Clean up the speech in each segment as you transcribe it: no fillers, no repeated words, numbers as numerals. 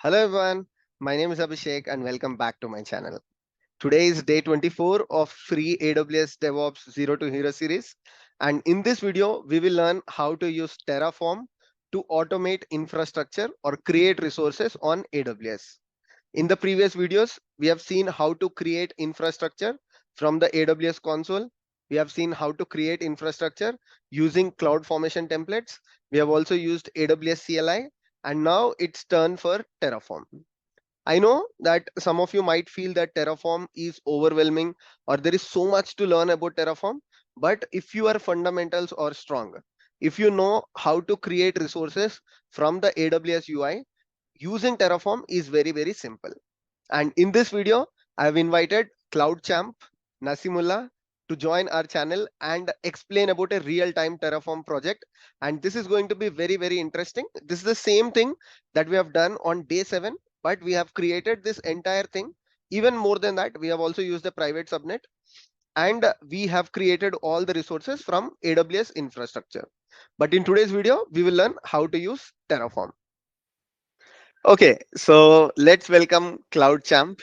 Hello everyone, my name is Abhishek and welcome back to my channel. Today is day 24 of free AWS DevOps Zero to Hero series, and in this video we will learn how to use Terraform to automate infrastructure or create resources on AWS. In the previous videos, we have seen how to create infrastructure from the AWS console. We have seen how to create infrastructure using CloudFormation templates. We have also used AWS CLI, and now it's turn for Terraform. I know that some of you might feel that Terraform is overwhelming or there is so much to learn about Terraform. But if your fundamentals are strong, if you know how to create resources from the AWS UI, using Terraform is very, very simple. And in this video, I've invited Cloud Champ Nasimullah to join our channel and explain about a real-time Terraform project. And this is going to be very, very interesting. This is the same thing that we have done on day 7, but we have created this entire thing. Even more than that, we have also used the private subnet and we have created all the resources from AWS infrastructure. But in today's video, we will learn how to use Terraform. Okay, so let's welcome Cloud Champ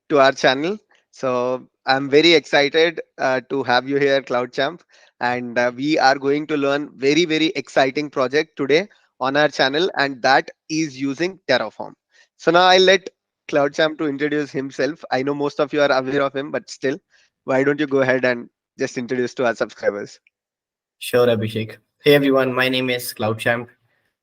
to our channel. So I'm very excited to have you here, Cloud Champ, and we are going to learn very, very exciting project today on our channel, and that is using Terraform. So now I'll let Cloud Champ to introduce himself. I know most of you are aware of him, but still, why don't you go ahead and just introduce to our subscribers? Sure, Abhishek. Hey everyone, my name is CloudChamp,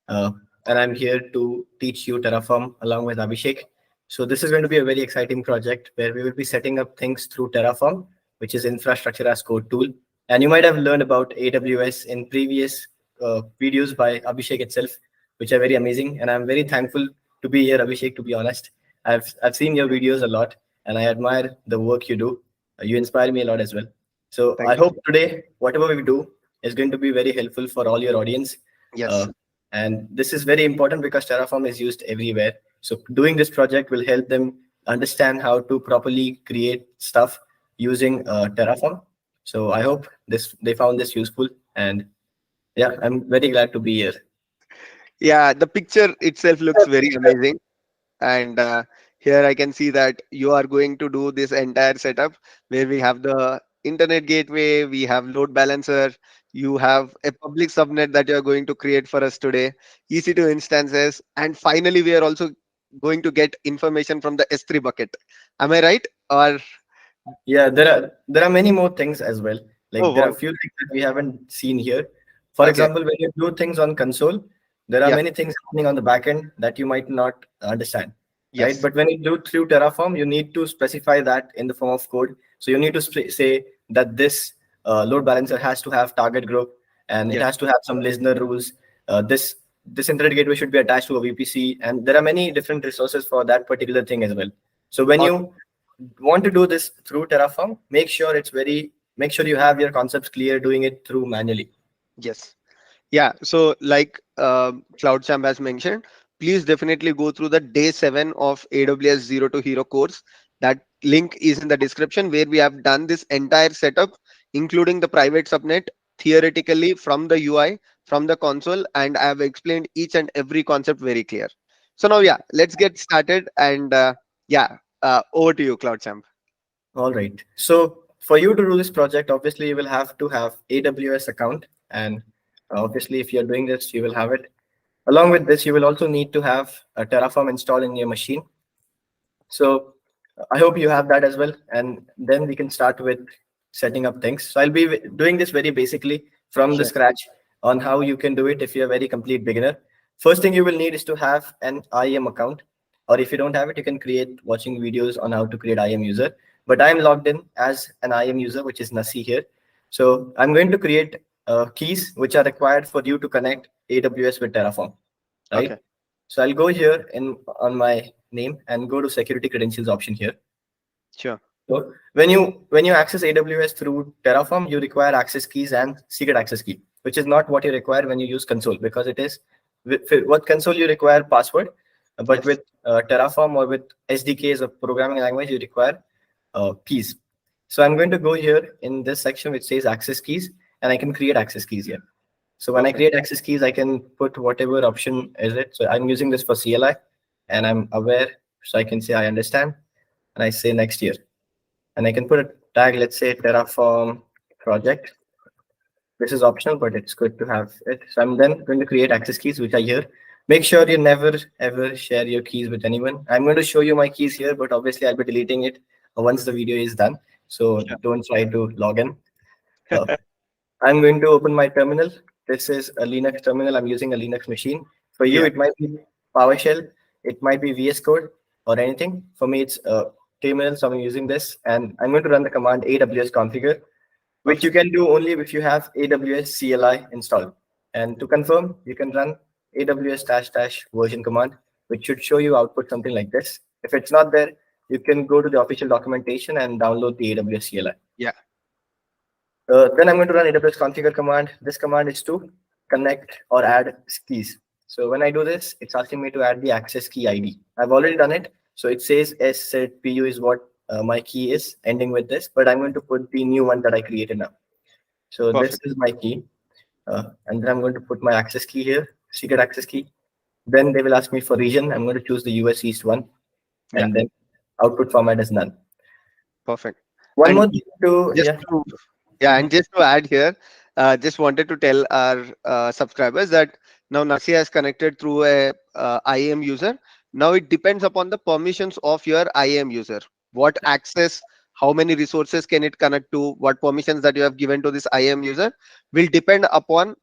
uh, and I'm here to teach you Terraform along with Abhishek. So this is going to be a very exciting project where we will be setting up things through Terraform, which is infrastructure as code tool. And you might have learned about AWS in previous videos by Abhishek itself, which are very amazing. And I'm very thankful to be here, Abhishek. To be honest, I've seen your videos a lot, and I admire the work you do. You inspire me a lot as well. So I Thank you. hope today, whatever we do, is going to be very helpful for all your audience. Uh, Yes. and this is very important because Terraform is used everywhere. So doing this project will help them understand how to properly create stuff using Terraform. So I hope this they found this useful. And yeah, I'm very glad to be here. Yeah, the picture itself looks very amazing. And here I can see that you are going to do this entire setup where we have the internet gateway, we have load balancer, you have a public subnet that you are going to create for us today, EC2 instances, and finally we are also going to get information from the S3 bucket. Am I right? Or Yeah, there are many more things as well. Like oh there are wow, few things that we haven't seen here. For okay, example, when you do things on console, there are yeah, many things happening on the back end that you might not understand, right? yes, But when you do through Terraform, you need to specify that in the form of code. So you need to say that this load balancer has to have target group and it yes, has to have some listener rules. This internet gateway should be attached to a VPC, and there are many different resources for that particular thing as well. So when awesome, you want to do this through Terraform, make sure you have your concepts clear doing it through manually. yes. Yeah, so like CloudChamp has mentioned, please definitely go through the day 7 of AWS Zero to Hero course. That link is in the description where we have done this entire setup, including the private subnet, theoretically from the UI, from the console, and I have explained each and every concept very clear. So now, yeah, let's get started. And yeah, over to you, CloudChamp. All right. So for you to do this project, obviously you will have to have AWS account, and obviously if you're doing this, you will have it. Along with this, you will also need to have a Terraform installed in your machine. So I hope you have that as well, and then we can start with setting up things. So I'll be doing this very basically from the Sure. scratch on how you can do it if you're a very complete beginner. First thing you will need is to have an IAM account, or if you don't have it, you can create watching videos on how to create IAM user. But I'm logged in as an IAM user, which is Nasi here. So I'm going to create keys which are required for you to connect AWS with Terraform, Okay. right? So I'll go here in on my name and go to security credentials option here. Sure. So when you access AWS through Terraform, you require access keys and secret access key, which is not what you require when you use console, because it is what console you require password, but Yes. with Terraform or with SDKs of programming language, you require keys. So I'm going to go here in this section which says access keys, and I can create access keys here. So when I Okay. create access keys, I can put whatever option is it. So I'm using this for CLI. and I'm aware. So I can say I understand, and I say next year. And I can put a tag, let's say Terraform project. This is optional, but it's good to have it. So I'm then going to create access keys, which are here. Make sure you never ever share your keys with anyone. I'm going to show you my keys here, but obviously I'll be deleting it once the video is done. So Sure. don't try to log in. Uh, I'm going to open my terminal. This is a Linux terminal. I'm using a Linux machine. For you, Yeah, it might be PowerShell, it might be VS Code or anything. For me, it's a terminal, so I'm using this. And I'm going to run the command AWS configure, which you perfect. can do only if you have AWS CLI installed. And to confirm, you can run AWS dash dash version command, which should show you output something like this. If it's not there, you can go to the official documentation and download the AWS CLI. Yeah, Then I'm going to run AWS configure command. This command is to connect or add keys. So when I do this, it's asking me to add the access key ID. I've already done it. So it says S set PU is what my key is ending with this, but I'm going to put the new one that I created now. So this perfect. is my key. And then I'm going to put my access key here, secret access key. Then they will ask me for region. I'm going to choose the US East one. Yeah, And then output format is none. perfect. One And more thing to, just yeah. to Yeah, Mhm. and just to add here, just wanted to tell our subscribers that now Nasi has connected through a IAM user. Now it depends upon the permissions of your IAM user. What access, how many resources can it connect to, what permissions that you have given to this IAM user will depend upon,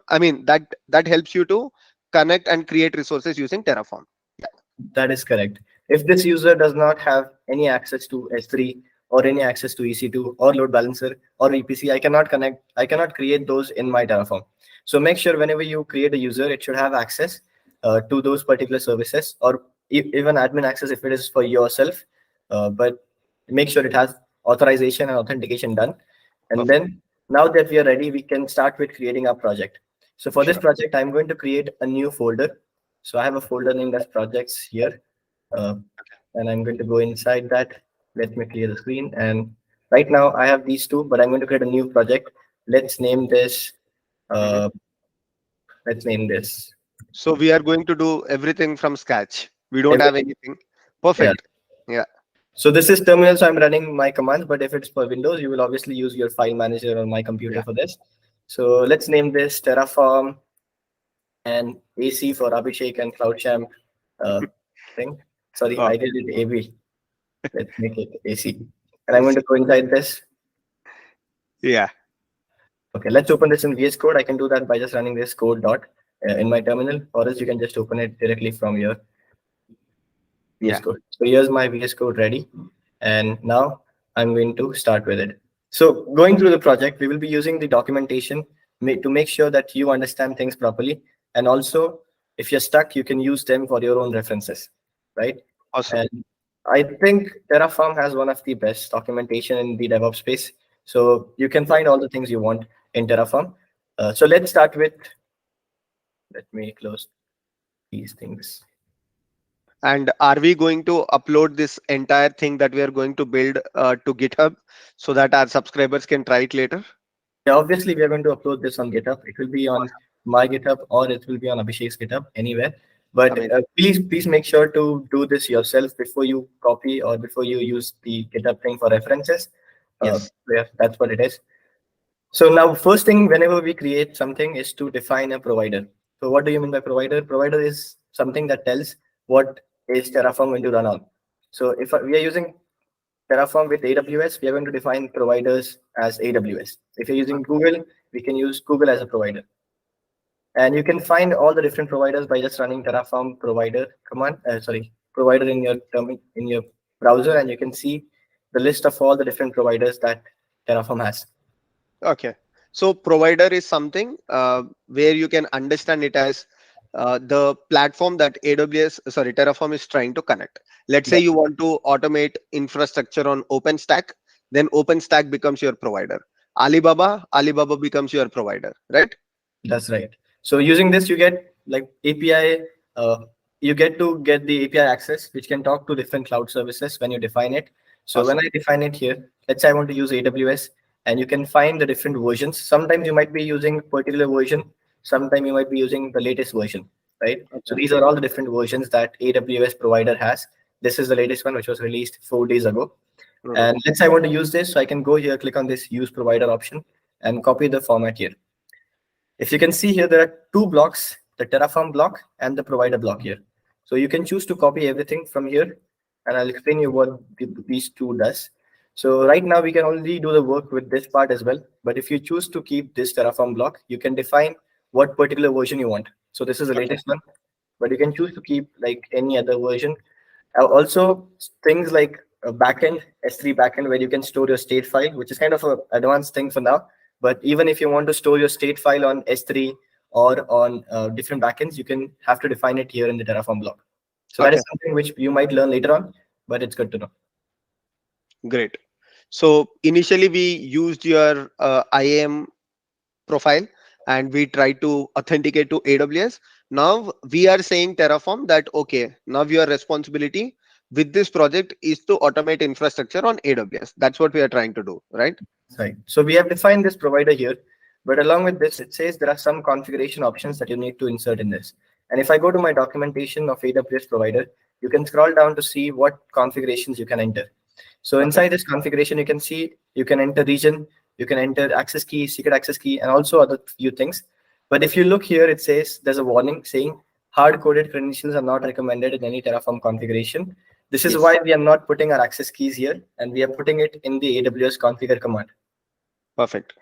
I mean, that helps you to connect and create resources using Terraform. Yeah, That is correct. If this user does not have any access to S3 or any access to EC2 or load balancer or EPC, I cannot create those in my Terraform. So make sure whenever you create a user, it should have access to those particular services or even admin access if it is for yourself. But make sure it has authorization and authentication done. And perfect. then now that we are ready, we can start with creating our project. So for this Sure. project, I'm going to create a new folder. So I have a folder named as projects here, uh, and I'm going to go inside that. Let me clear the screen. And right now I have these two, but I'm going to create a new project. Let's name this. Mhm. Uh, let's name this. So we are going to do everything from scratch. We don't have Everything. anything. Yeah. Perfect. Yeah. So this is terminal. So I'm running my commands, but if it's for Windows, you will obviously use your file manager on my computer Yeah. for this. So let's name this Terraform and AC for Abhishek and CloudChamp thing. Sorry, I did Perfect. it AB. Let's make it AC. And I'm going to go inside this. Yeah. Okay, let's open this in VS Code. I can do that by just running this code dot in my terminal, or else you can just open it directly from your VS Yeah. Code. So here's my VS Code ready. And now I'm going to start with it. So going through the project, we will be using the documentation to make sure that you understand things properly. And also, if you're stuck, you can use them for your own references, right? Awesome. And I think Terraform has one of the best documentation in the DevOps space. So you can find all the things you want in Terraform. So let's start with, let me close these things. And are we going to upload this entire thing that we are going to build to GitHub so that our subscribers can try it later? Yeah, obviously, we are going to upload this on GitHub. It will be on Awesome. my GitHub or it will be on Abhishek's GitHub, anywhere. But Amazing. please make sure to do this yourself before you copy or before you use the GitHub thing for references. Yes. Yeah, that's what it is. So now, first thing, whenever we create something is to define a provider. So what do you mean by provider? Provider is something that tells what is Terraform going to run on. So if we are using Terraform with AWS, we are going to define providers as AWS. If you're using Google, we can use Google as a provider. And you can find all the different providers by just running Terraform provider command, provider in your in your browser, and you can see the list of all the different providers that Terraform has. Okay. So provider is something where you can understand it as the platform that Terraform is trying to connect. Let's say That, you want to automate infrastructure on OpenStack, then OpenStack becomes your provider. Alibaba becomes your provider, right? that's right. So using this, you get like API. You get to get the API access, which can talk to different cloud services when you define it. So when Awesome. I define it here, let's say I want to use AWS, and you can find the different versions. Sometimes you might be using particular version. Sometimes you might be using the latest version. right? So Okay. these are all the different versions that AWS provider has. This is the latest one, which was released 4 days ago. Mhm. And let's say I want to use this, so I can go here, click on this use provider option and copy the format here. If you can see here, there are two blocks, the Terraform block and the provider block here. So you can choose to copy everything from here, and I'll explain you what these two does. So right now we can only do the work with this part as well. But if you choose to keep this Terraform block, you can define what particular version you want. So this is the Okay. latest one, but you can choose to keep like any other version. Also, things like a backend, S3 backend, where you can store your state file, which is kind of an advanced thing for now. But even if you want to store your state file on S3 or on different backends, you can have to define it here in the Terraform block. So that Okay. is something which you might learn later on, but it's good to know. Great. So initially we used your IAM profile and we tried to authenticate to AWS. Now we are saying Terraform that okay, now your responsibility with this project is to automate infrastructure on AWS. That's what we are trying to do, right? Right. So we have defined this provider here, but along with this, it says there are some configuration options that you need to insert in this. And if I go to my documentation of AWS provider, you can scroll down to see what configurations you can enter. So Okay. inside this configuration, you can see you can enter region, you can enter access key, secret access key, and also other few things. But if you look here, it says there's a warning saying hard-coded credentials are not recommended in any Terraform configuration. This is Yes. why we are not putting our access keys here, and we are putting it in the AWS configure command. Perfect.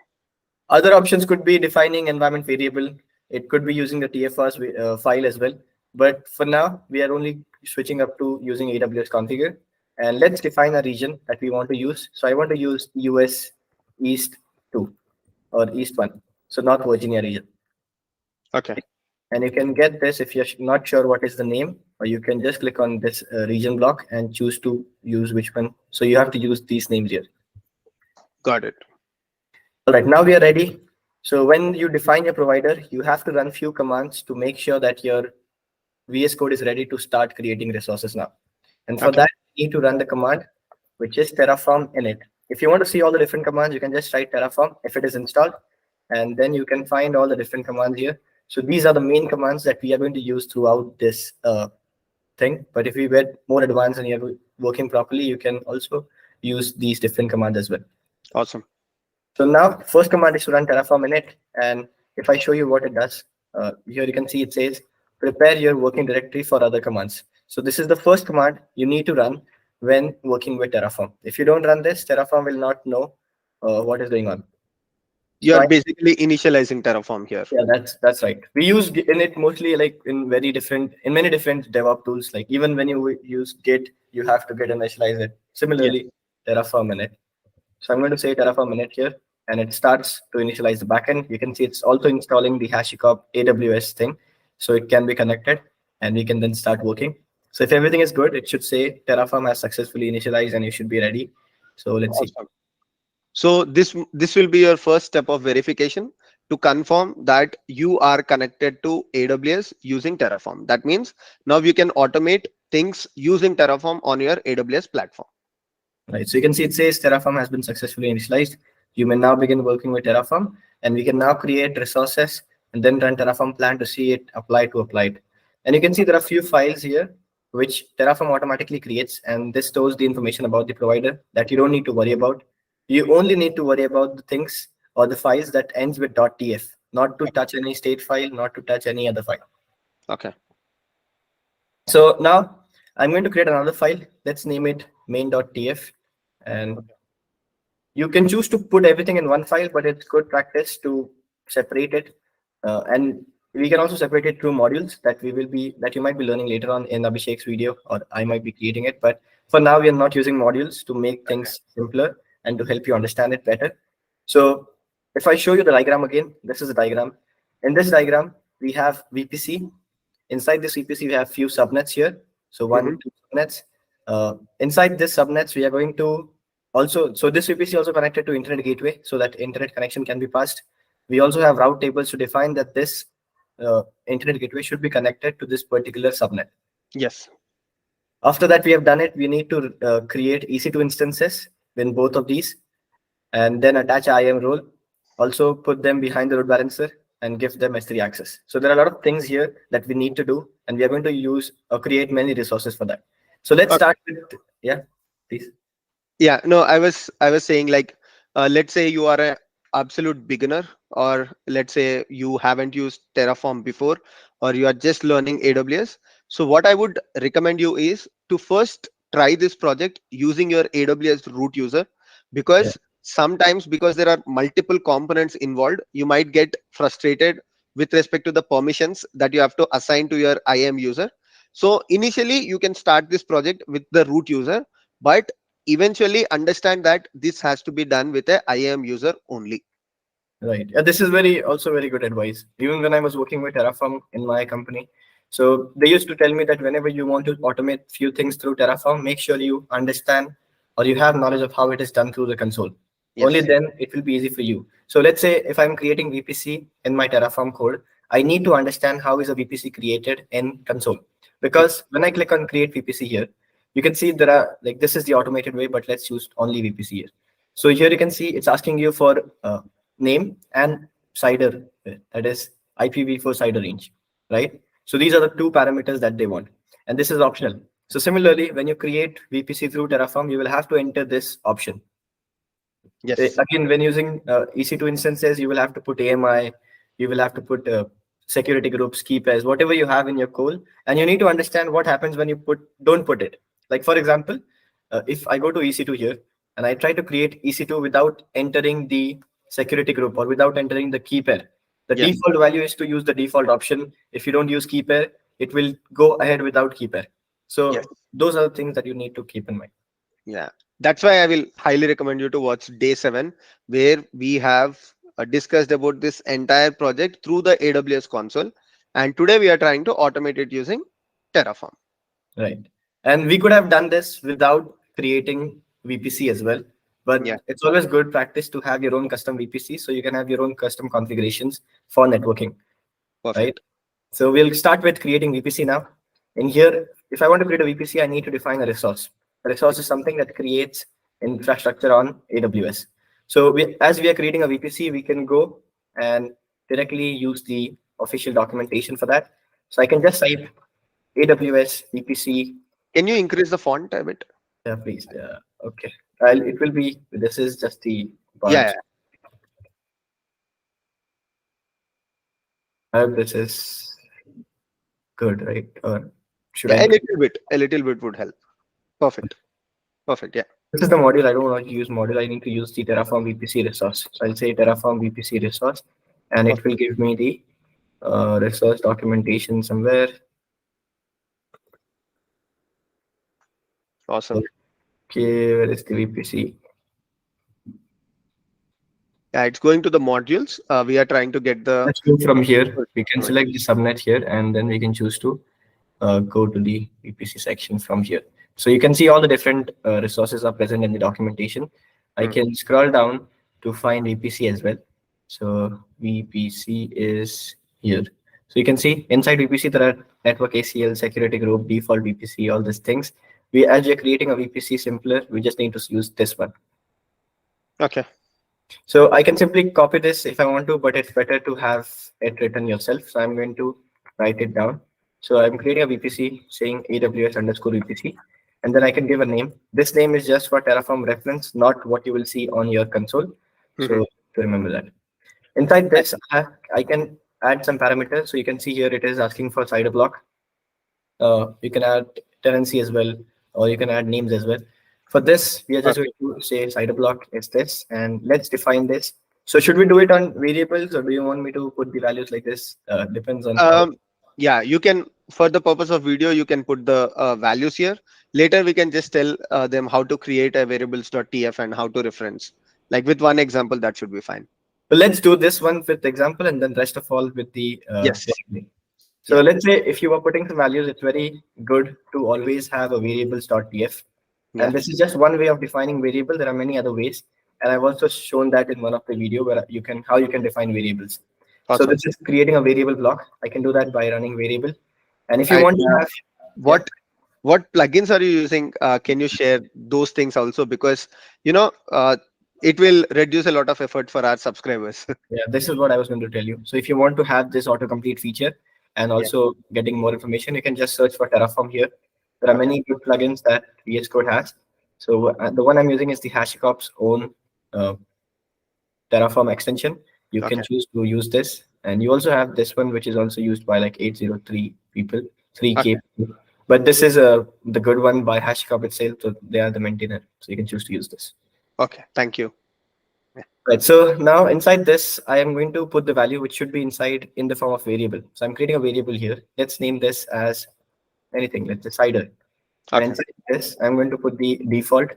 Other options could be defining environment variable. It could be using the TFRs file as well. But for now, we are only switching up to using AWS configure. And let's define a region that we want to use. So I want to use US East 2 or East 1. So North Virginia region. Okay. And you can get this if you're not sure what is the name, or you can just click on this region block and choose to use which one. So you have to use these names here. Got it. All right, now we are ready. So when you define your provider, you have to run few commands to make sure that your VS Code is ready to start creating resources now. And for Okay. that, you need to run the command, which is Terraform init. If you want to see all the different commands, you can just write Terraform if it is installed, and then you can find all the different commands here. So these are the main commands that we are going to use throughout this thing. But if we get more advanced and you're working properly, you can also use these different commands as well. Awesome. So now first command is to run Terraform init. And if I show you what it does, here you can see it says, prepare your working directory for other commands. So this is the first command you need to run when working with Terraform. If you don't run this, Terraform will not know what is going on. You So are basically initializing Terraform here. yeah, that's right. We use init mostly like in many different DevOps tools. Like even when you use Git, you have to Git initialize it. Yes. Similarly, Terraform init. So I'm going to say Terraform init here, and it starts to initialize the backend. You can see it's also installing the HashiCorp AWS thing, so it can be connected, and we can then start working. So if everything is good, it should say Terraform has successfully initialized, and you should be ready. So let's see. Awesome. So this will be your first step of verification to confirm that you are connected to AWS using Terraform. That means now you can automate things using Terraform on your AWS platform. Right. So you can see it says Terraform has been successfully initialized. You may now begin working with Terraform, and we can now create resources and then run Terraform plan to see it apply to applied. And you can see there are a few files here which Terraform automatically creates, and this stores the information about the provider that you don't need to worry about. You only need to worry about the things or the files that ends with .tf, not to touch any state file, not to touch any other file. Okay. So now I'm going to create another file. Let's name it main.tf. And you can choose to put everything in one file, but it's good practice to separate it. And we can also separate it through modules that you might be learning later on in Abhishek's video, or I might be creating it. But for now, we are not using modules to make things simpler and to help you understand it better. So if I show you the diagram again, this is the diagram. In this diagram, we have VPC. Inside this VPC, we have few subnets here. So one, two subnets. Inside this subnets, we are going to also, so this VPC also connected to internet gateway so that internet connection can be passed. We also have route tables to define that this internet gateway should be connected to this particular subnet. Yes. After that, we have done it. We need to create EC2 instances in both of these, and then attach IAM role. Also put them behind the load balancer. and give them S3 access. So there are a lot of things here that we need to do, and we are going to use or create many resources for that. So let's start with, yeah, please. Yeah, no, I was saying like, let's say you are a absolute beginner, or let's say you haven't used Terraform before, or you are just learning AWS. So what I would recommend you is to first try this project using your AWS root user, Yeah, because sometimes, because there are multiple components involved, you might get frustrated with respect to the permissions that you have to assign to your IAM user. So initially you can start this project with the root user, but eventually understand that this has to be done with a IAM user only. right. Yeah, this is very also very good advice. Even when I was working with Terraform in my company, so they used to tell me that whenever you want to automate few things through Terraform, make sure you understand or you have knowledge of how it is done through the console. Only Yes. then it will be easy for you. So let's say if I'm creating VPC in my Terraform code, I need to understand how is a VPC created in console. Yep. Because when I click on create VPC here, you can see there are like this is the automated way, but let's use only VPC here. So here you can see it's asking you for name and CIDR, that is IPv4 CIDR range, right? So these are the two parameters that they want, and this is optional. So similarly, when you create VPC through Terraform, you will have to enter this option. Yes. Again, when using EC2 instances, you will have to put AMI, you will have to put security groups, key pairs, whatever you have in your code, and you need to understand what happens when you don't put it. Like for example, if I go to EC2 here and I try to create EC2 without entering the security group or without entering the key pair, the Yes. default value is to use the default option. If you don't use key pair, it will go ahead without key pair. Yes. So those are the things that you need to keep in mind. Yeah. That's why I will highly recommend you to watch day 7, where we have discussed about this entire project through the AWS console. And today we are trying to automate it using Terraform. Right. And we could have done this without creating VPC as well. Yeah. But it's always good practice to have your own custom VPC so you can have your own custom configurations for networking, right? Perfect. So we'll start with creating VPC now. In here, if I want to create a VPC, I need to define a resource. A resource is something that creates infrastructure on AWS. So as we are creating a VPC, we can go and directly use the official documentation for that. So I can just type AWS VPC. Can you increase the font a bit? Yeah, please. Okay. It will be, this is just the Yeah. part. I hope this is good, right? Or should I Yeah. A increase? little bit. A little bit would help. Perfect. Perfect. Yeah. This is the module. I don't want to use module. I need to use the Terraform VPC resource. So I'll say Terraform VPC resource, and it will give me the resource documentation somewhere. Awesome. Okay, where is the VPC? Yeah, it's going to the modules. We are trying to get the Let's go from here. We can select the subnet here, and then we can choose to go to the VPC section from here. So you can see all the different resources are present in the documentation. I can scroll down to find VPC as well. So VPC is here. So you can see inside VPC there are network ACL, security group, default VPC, all these things. As we're creating a VPC simpler, we just need to use this one. Okay. So I can simply copy this if I want to, but it's better to have it written yourself. So I'm going to write it down. So I'm creating a VPC saying AWS underscore VPC, and then I can give a name. This name is just for Terraform reference, not what you will see on your console. So to remember that. Inside this, I can add some parameters. So you can see here it is asking for CIDR block. You can add tenancy as well, or you can add names as well. For this, we are just going to say CIDR block is this, and let's define this. So should we do it on variables, or do you want me to put the values like this? Depends on how. Yeah, you can, for the purpose of video, you can put the values here. Later, we can just tell them how to create a variables.tf and how to reference. Like with one example, that should be fine. But let's do this one with the example, and then rest of all with the Yes. variable. So let's say if you are putting some values, it's very good to always have a variables.tf. Yeah. And this is just one way of defining variable. There are many other ways. And I've also shown that in one of the video where how you can define variables. So Awesome. this is creating a variable block. I can do that by running variable. And if you want to have what plugins are you using? Can you share those things also? Because it will reduce a lot of effort for our subscribers. Yeah, this is what I was going to tell you. So if you want to have this autocomplete feature and Yeah. also getting more information, you can just search for Terraform here. There are Okay. many good plugins that VS Code has. So the one I'm using is the HashiCorp's own uh, Terraform extension. You can Okay. choose to use this. And you also have this one, which is also used by like 803 people, 3K Okay. people. But this is the good one by HashiCorp itself. So they are the maintainer. So you can choose to use this. Okay. Thank you. Yeah. Right. So now inside this, I am going to put the value which should be inside in the form of variable. So I'm creating a variable here. Let's name this as anything. Let's say cider. And Okay. inside this, I'm going to put the default.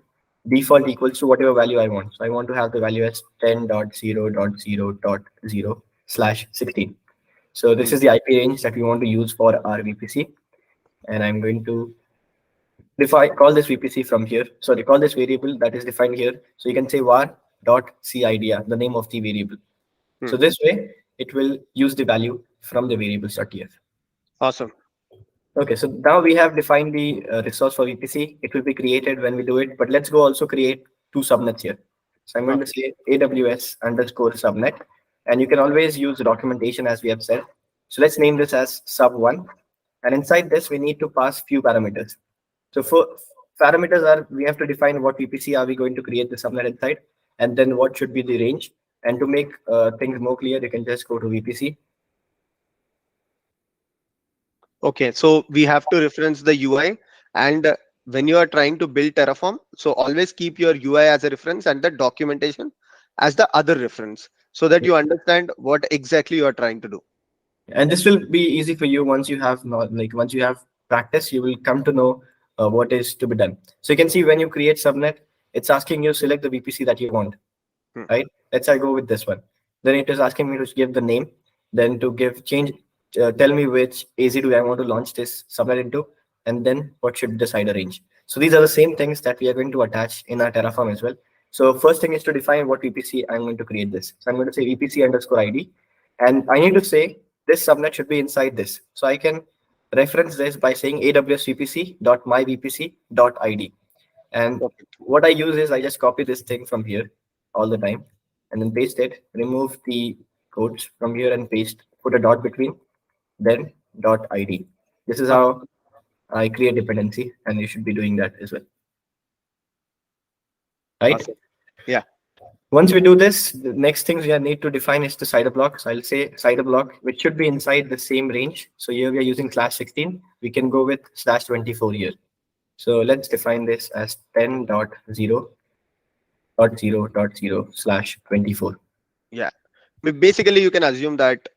Default equals to whatever value I want. So I want to have the value as 10.0.0.0/16. So this Hmm. is the IP range that we want to use for our VPC. And I'm going to define call this VPC from here. Sorry, call this variable that is defined here. So you can say var.cidea, the name of the variable. Hmm. So this way, it will use the value from the variables.tf. Awesome. Okay, so now we have defined the resource for VPC. It will be created when we do it, but let's go also create two subnets here. So I'm going to Okay. say AWS underscore subnet, and you can always use the documentation as we have said. So let's name this as sub1. And inside this, we need to pass few parameters. So for parameters are, we have to define what VPC are we going to create the subnet inside, and then what should be the range. And to make things more clear, you can just go to VPC. Okay. So we have to reference the UI, and when you are trying to build Terraform, so always keep your UI as a reference and the documentation as the other reference so that you understand what exactly you are trying to do. And this will be easy for you once you have not like once you have practice, you will come to know what is to be done. So you can see when you create subnet, it's asking you select the VPC that you want, Hmm. right? Let's say I go with this one. Then it is asking me to give the name, then to give change, tell me which AZ do I want to launch this subnet into, and then what should be the side range. So these are the same things that we are going to attach in our Terraform as well. So first thing is to define what VPC I'm going to create this. So I'm going to say VPC underscore ID, and I need to say this subnet should be inside this. So I can reference this by saying AWS VPC dot my VPC dot ID. And Perfect. what I use is I just copy this thing from here all the time and then paste it, remove the codes from here and paste, put a dot between, then dot ID. This is Okay. how I create dependency, and you should be doing that as well. Right? Awesome. Yeah. Once we do this, the next things we need to define is the cider block. So I'll say cider block, which should be inside the same range. So here we are using /16. We can go with /24 here. So let's define this as 10.0.0.0/24. Yeah. Basically, you can assume that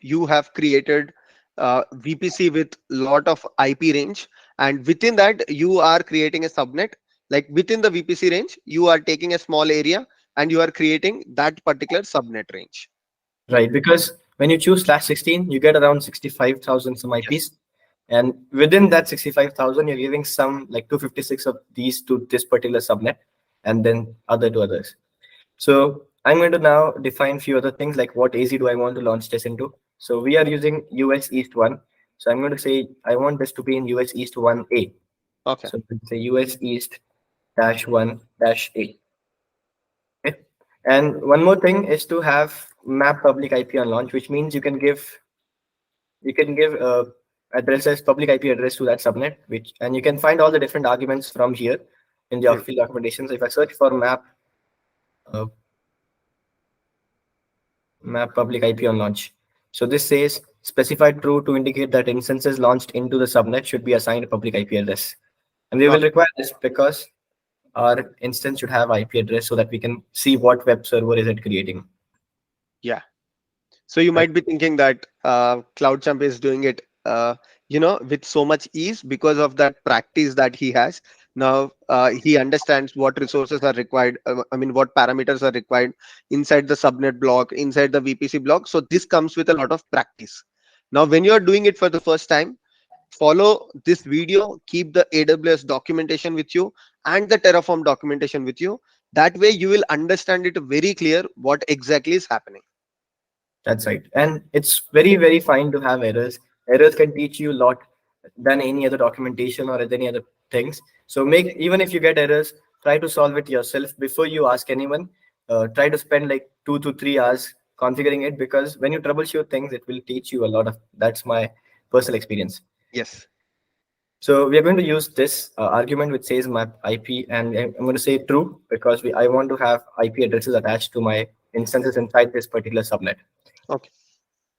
you have created VPC with lot of IP range, and within that you are creating a subnet. Like within the VPC range, you are taking a small area and you are creating that particular subnet range. Right, because when you choose /16, you get around 65,000 some Yes. IPs. And within that 65,000, you're giving some like 256 of these to this particular subnet and then other to others. So I'm going to now define few other things like what AZ do I want to launch this into. So we are using US East 1. So I'm going to say I want this to be in US East 1A. Okay. So let's say US East -1-A. Okay. And one more thing is to have map public IP on launch, which means you can give addresses, public IP address to that subnet, which and you can find all the different arguments from here in the Hmm. official documentation. So if I search for uh, map public IP on launch, so this says specify true to indicate that instances launched into the subnet should be assigned a public IP address. And we will Okay. require this because our instance should have IP address so that we can see what web server is it creating. Yeah. So you might be thinking that CloudChamp is doing it, with so much ease because of that practice that he has. Now he understands what resources are required. I mean, what parameters are required inside the subnet block, inside the VPC block. So this comes with a lot of practice. Now, when you are doing it for the first time, follow this video. Keep the AWS documentation with you and the Terraform documentation with you. That way, you will understand it very clear what exactly is happening. That's right. And it's very, very fine to have errors. Errors can teach you a lot than any other documentation or any other things. So make even if you get errors, try to solve it yourself before you ask anyone. try to spend like 2 to 3 hours configuring it, because when you troubleshoot things, it will teach you a lot of. That's my personal experience. Yes. So we are going to use this argument which says map IP, and I'm going to say true because I want to have IP addresses attached to my instances inside this particular subnet. Okay.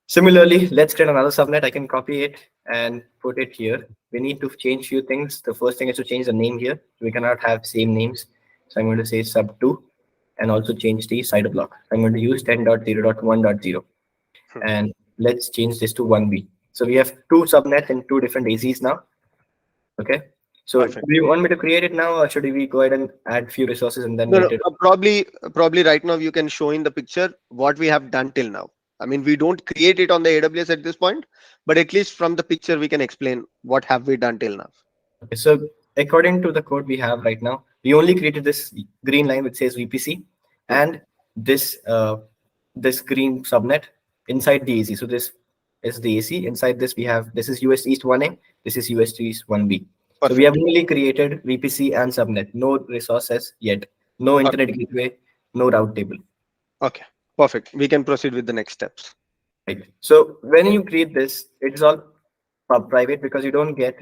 Similarly, let's create another subnet. I can copy it and put it here. We need to change few things. The first thing is to change the name here. We cannot have same names. So I'm going to say sub2 and also change the CIDR block. I'm going to use 10.0.1.0 Hmm. and let's change this to 1B. So we have two subnets and two different AZs now. Okay. So Perfect. do you want me to create it now, or should we go ahead and add few resources and then No, no, later? probably right now you can show in the picture what we have done till now. I mean, we don't create it on the AWS at this point, but at least from the picture we can explain what have we done till now. Okay, so according to the code we have right now, we only created this green line which says VPC and this this green subnet inside the AC. So this is the AC. Inside this we have, this is US East 1A, this is US East 1B. So we have Perfect. only created VPC and subnet, no resources yet, no Okay. internet gateway, no route table. Okay. Perfect. We can proceed with the next steps. Right. So when you create this, it's all private because you don't get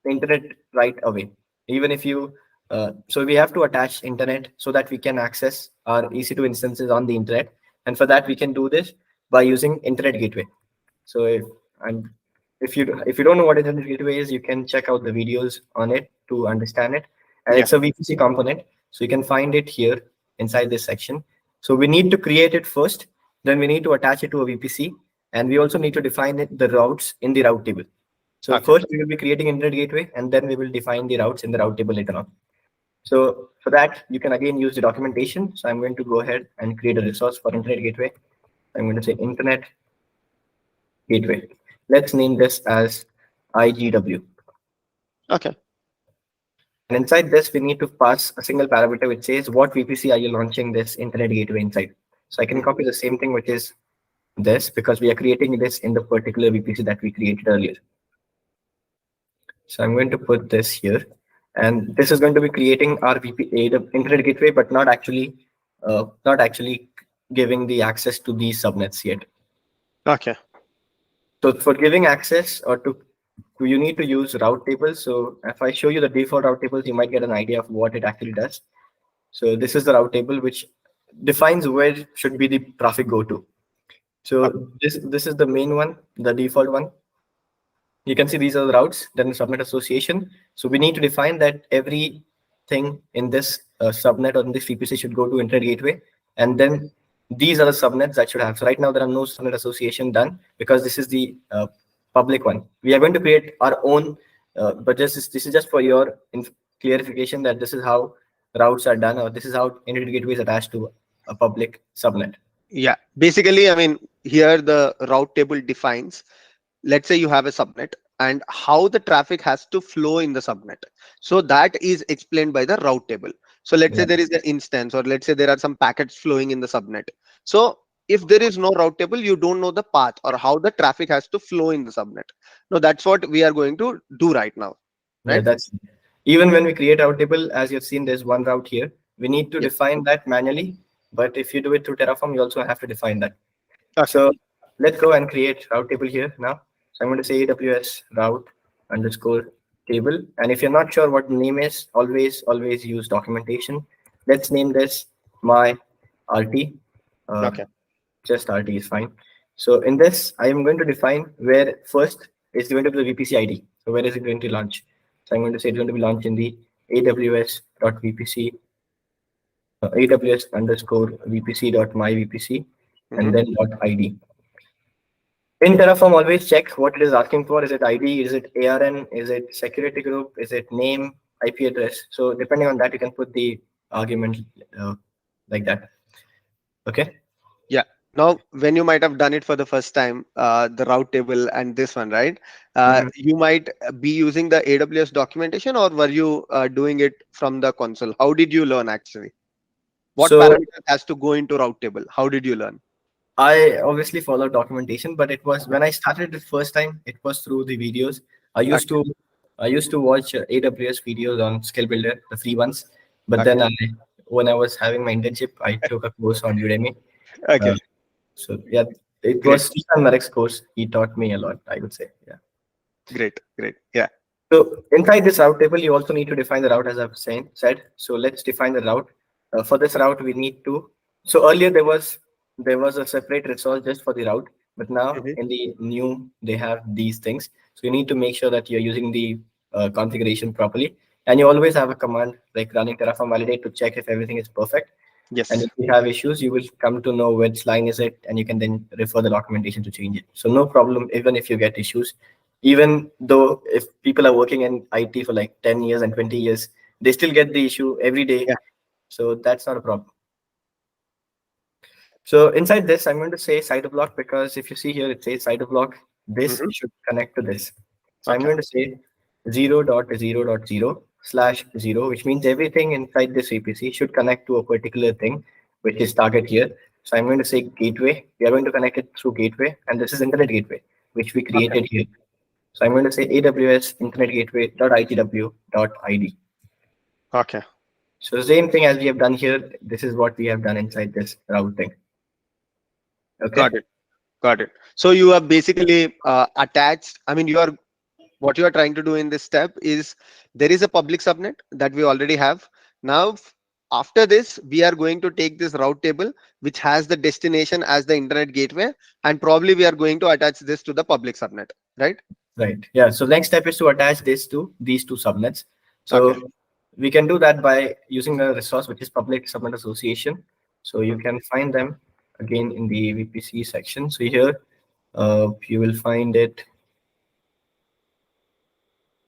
internet right away. Even if you, so we have to attach internet so that we can access our EC2 instances on the internet. And for that, we can do this by using internet gateway. So if you don't know what internet gateway is, you can check out the videos on it to understand it. And Yeah. it's a VPC component. So you can find it here inside this section. So we need to create it first. Then we need to attach it to a VPC, and we also need to define the routes in the route table. So Okay. first we will be creating internet gateway, and then we will define the routes in the route table later on. So for that, you can again use the documentation. So I'm going to go ahead and create a resource for internet gateway. I'm going to say internet gateway. Let's name this as IGW. Okay. And inside this, we need to pass a single parameter which says what VPC are you launching this internet gateway inside. So I can copy the same thing, which is this, because we are creating this in the particular VPC that we created earlier. So I'm going to put this here, and this is going to be creating our internet gateway, but not actually giving the access to these subnets yet. Okay. So for giving access or to you need to use route tables. So if I show you the default route tables, you might get an idea of what it actually does. So this is the route table which defines where should be the traffic go to. So this is the main one, the default one. You can see these are the routes, then the subnet association. So we need to define that everything in this subnet or in this VPC should go to internet gateway, and then these are the subnets that should have. So right now there are no subnet association done because this is the public one. We are going to create our own, but this is just for your clarification that this is how routes are done, or this is how internet gateway is attached to a public subnet. Yeah. Basically, I mean, here the route table defines, let's say you have a subnet and how the traffic has to flow in the subnet. So that is explained by the route table. So let's say Yeah. there is an instance, or let's say there are some packets flowing in the subnet. So if there is no route table, you don't know the path or how the traffic has to flow in the subnet. No, that's what we are going to do right now. Yeah, Right? that's even when we create route table, as you've seen, there's one route here. We need to Yeah. define that manually, but if you do it through Terraform, you also have to define that. Okay. So let's go and create route table here now. So I'm going to say AWS route underscore table. And if you're not sure what the name is, always use documentation. Let's name this my RT. Okay. Just RT is fine. So in this, I am going to define where first is going to be the VPC ID. So where is it going to launch? So I'm going to say it's going to be launched in the aws.vpc, aws underscore vpc.myvpc, and then .id. In Terraform, always check what it is asking for. Is it ID? Is it ARN? Is it security group? Is it name, IP address? So depending on that, you can put the argument like that. Okay. Yeah. Now, when you might have done it for the first time, the route table and this one, right? You might be using the AWS documentation, or were you doing it from the console? How did you learn actually? What So parameters has to go into route table? How did you learn? I obviously follow documentation, but it was when I started the first time, it was through the videos. I used Okay. to I used to watch AWS videos on Skill Builder, the free ones. But Okay. then when I was having my internship, I took a course on Udemy. Okay, So yeah, it great, was Srishan Marek's course. He taught me a lot, I would say. Yeah. great, great. Yeah. So inside this route table, you also need to define the route as I've said. So let's define the route. For this route, we need to. So earlier there was a separate resource just for the route, but now Mhm. in the new they have these things. So you need to make sure that you're using the configuration properly, and you always have a command like running Terraform validate to check if everything is perfect. And Yes. if you have issues, you will come to know which line is it, and you can then refer the documentation to change it. So no problem, even if you get issues, even though if people are working in IT for like 10 years and 20 years, they still get the issue every day. Yeah. So that's not a problem. So inside this, I'm going to say cytoblock because if you see here, it says cytoblock. This Hmm. should connect to this. So I'm Okay. going to say 0.0.0/0, which means everything inside this VPC should connect to a particular thing, which is target here. So I'm going to say gateway. We are going to connect it through gateway, and this is internet gateway, which we Okay. created here. So I'm going to say AWS internet gateway.itw.id. Okay. So the same thing as we have done here, this is what we have done inside this routing. Got Okay. it. Got it. So you are basically attached. I mean, you are what you are trying to do in this step is there is a public subnet that we already have. Now, after this, we are going to take this route table, which has the destination as the internet gateway, and probably we are going to attach this to the public subnet, right? Right. Yeah. So next step is to attach this to these two subnets. Okay. So we can do that by using a resource which is Public Subnet Association. So you Mhm. can find them again in the VPC section. So here you will find it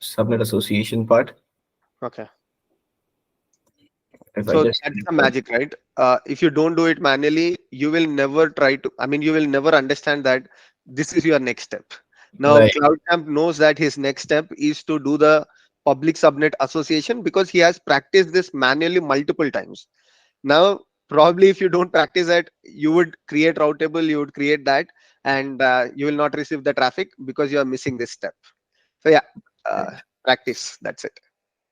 Subnet Association part. Okay. If I So just that's the magic, right? If you don't do it manually, you will never try to, I mean, you will never understand that this is your next step. Now, right, CloudChamp knows that his next step is to do the public subnet association because he has practiced this manually multiple times. Now, probably if you don't practice that, you would create route table, you would create that, and you will not receive the traffic because you are missing this step. So yeah, uh, right. practice. That's it.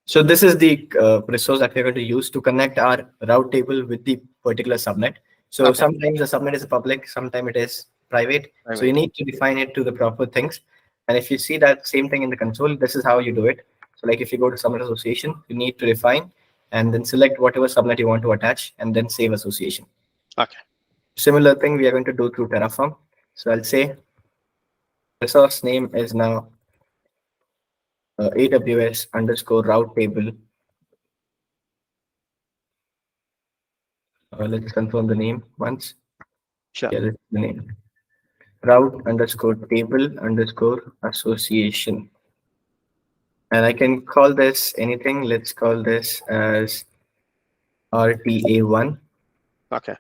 So this is the resource that we're going to use to connect our route table with the particular subnet. So Okay. sometimes the subnet is public, sometimes it is private. So you Private. need to define it to the proper things. And if you see that same thing in the console, this is how you do it. So like if you go to subnet association, you need to define and then select whatever subnet you want to attach and then save association. Okay. Similar thing we are going to do through Terraform. So I'll say resource name is now AWS underscore route table. Let's confirm the name once. Sure. Here is the name. Route underscore table underscore association. And I can call this anything. Let's call this as RTA1. Okay.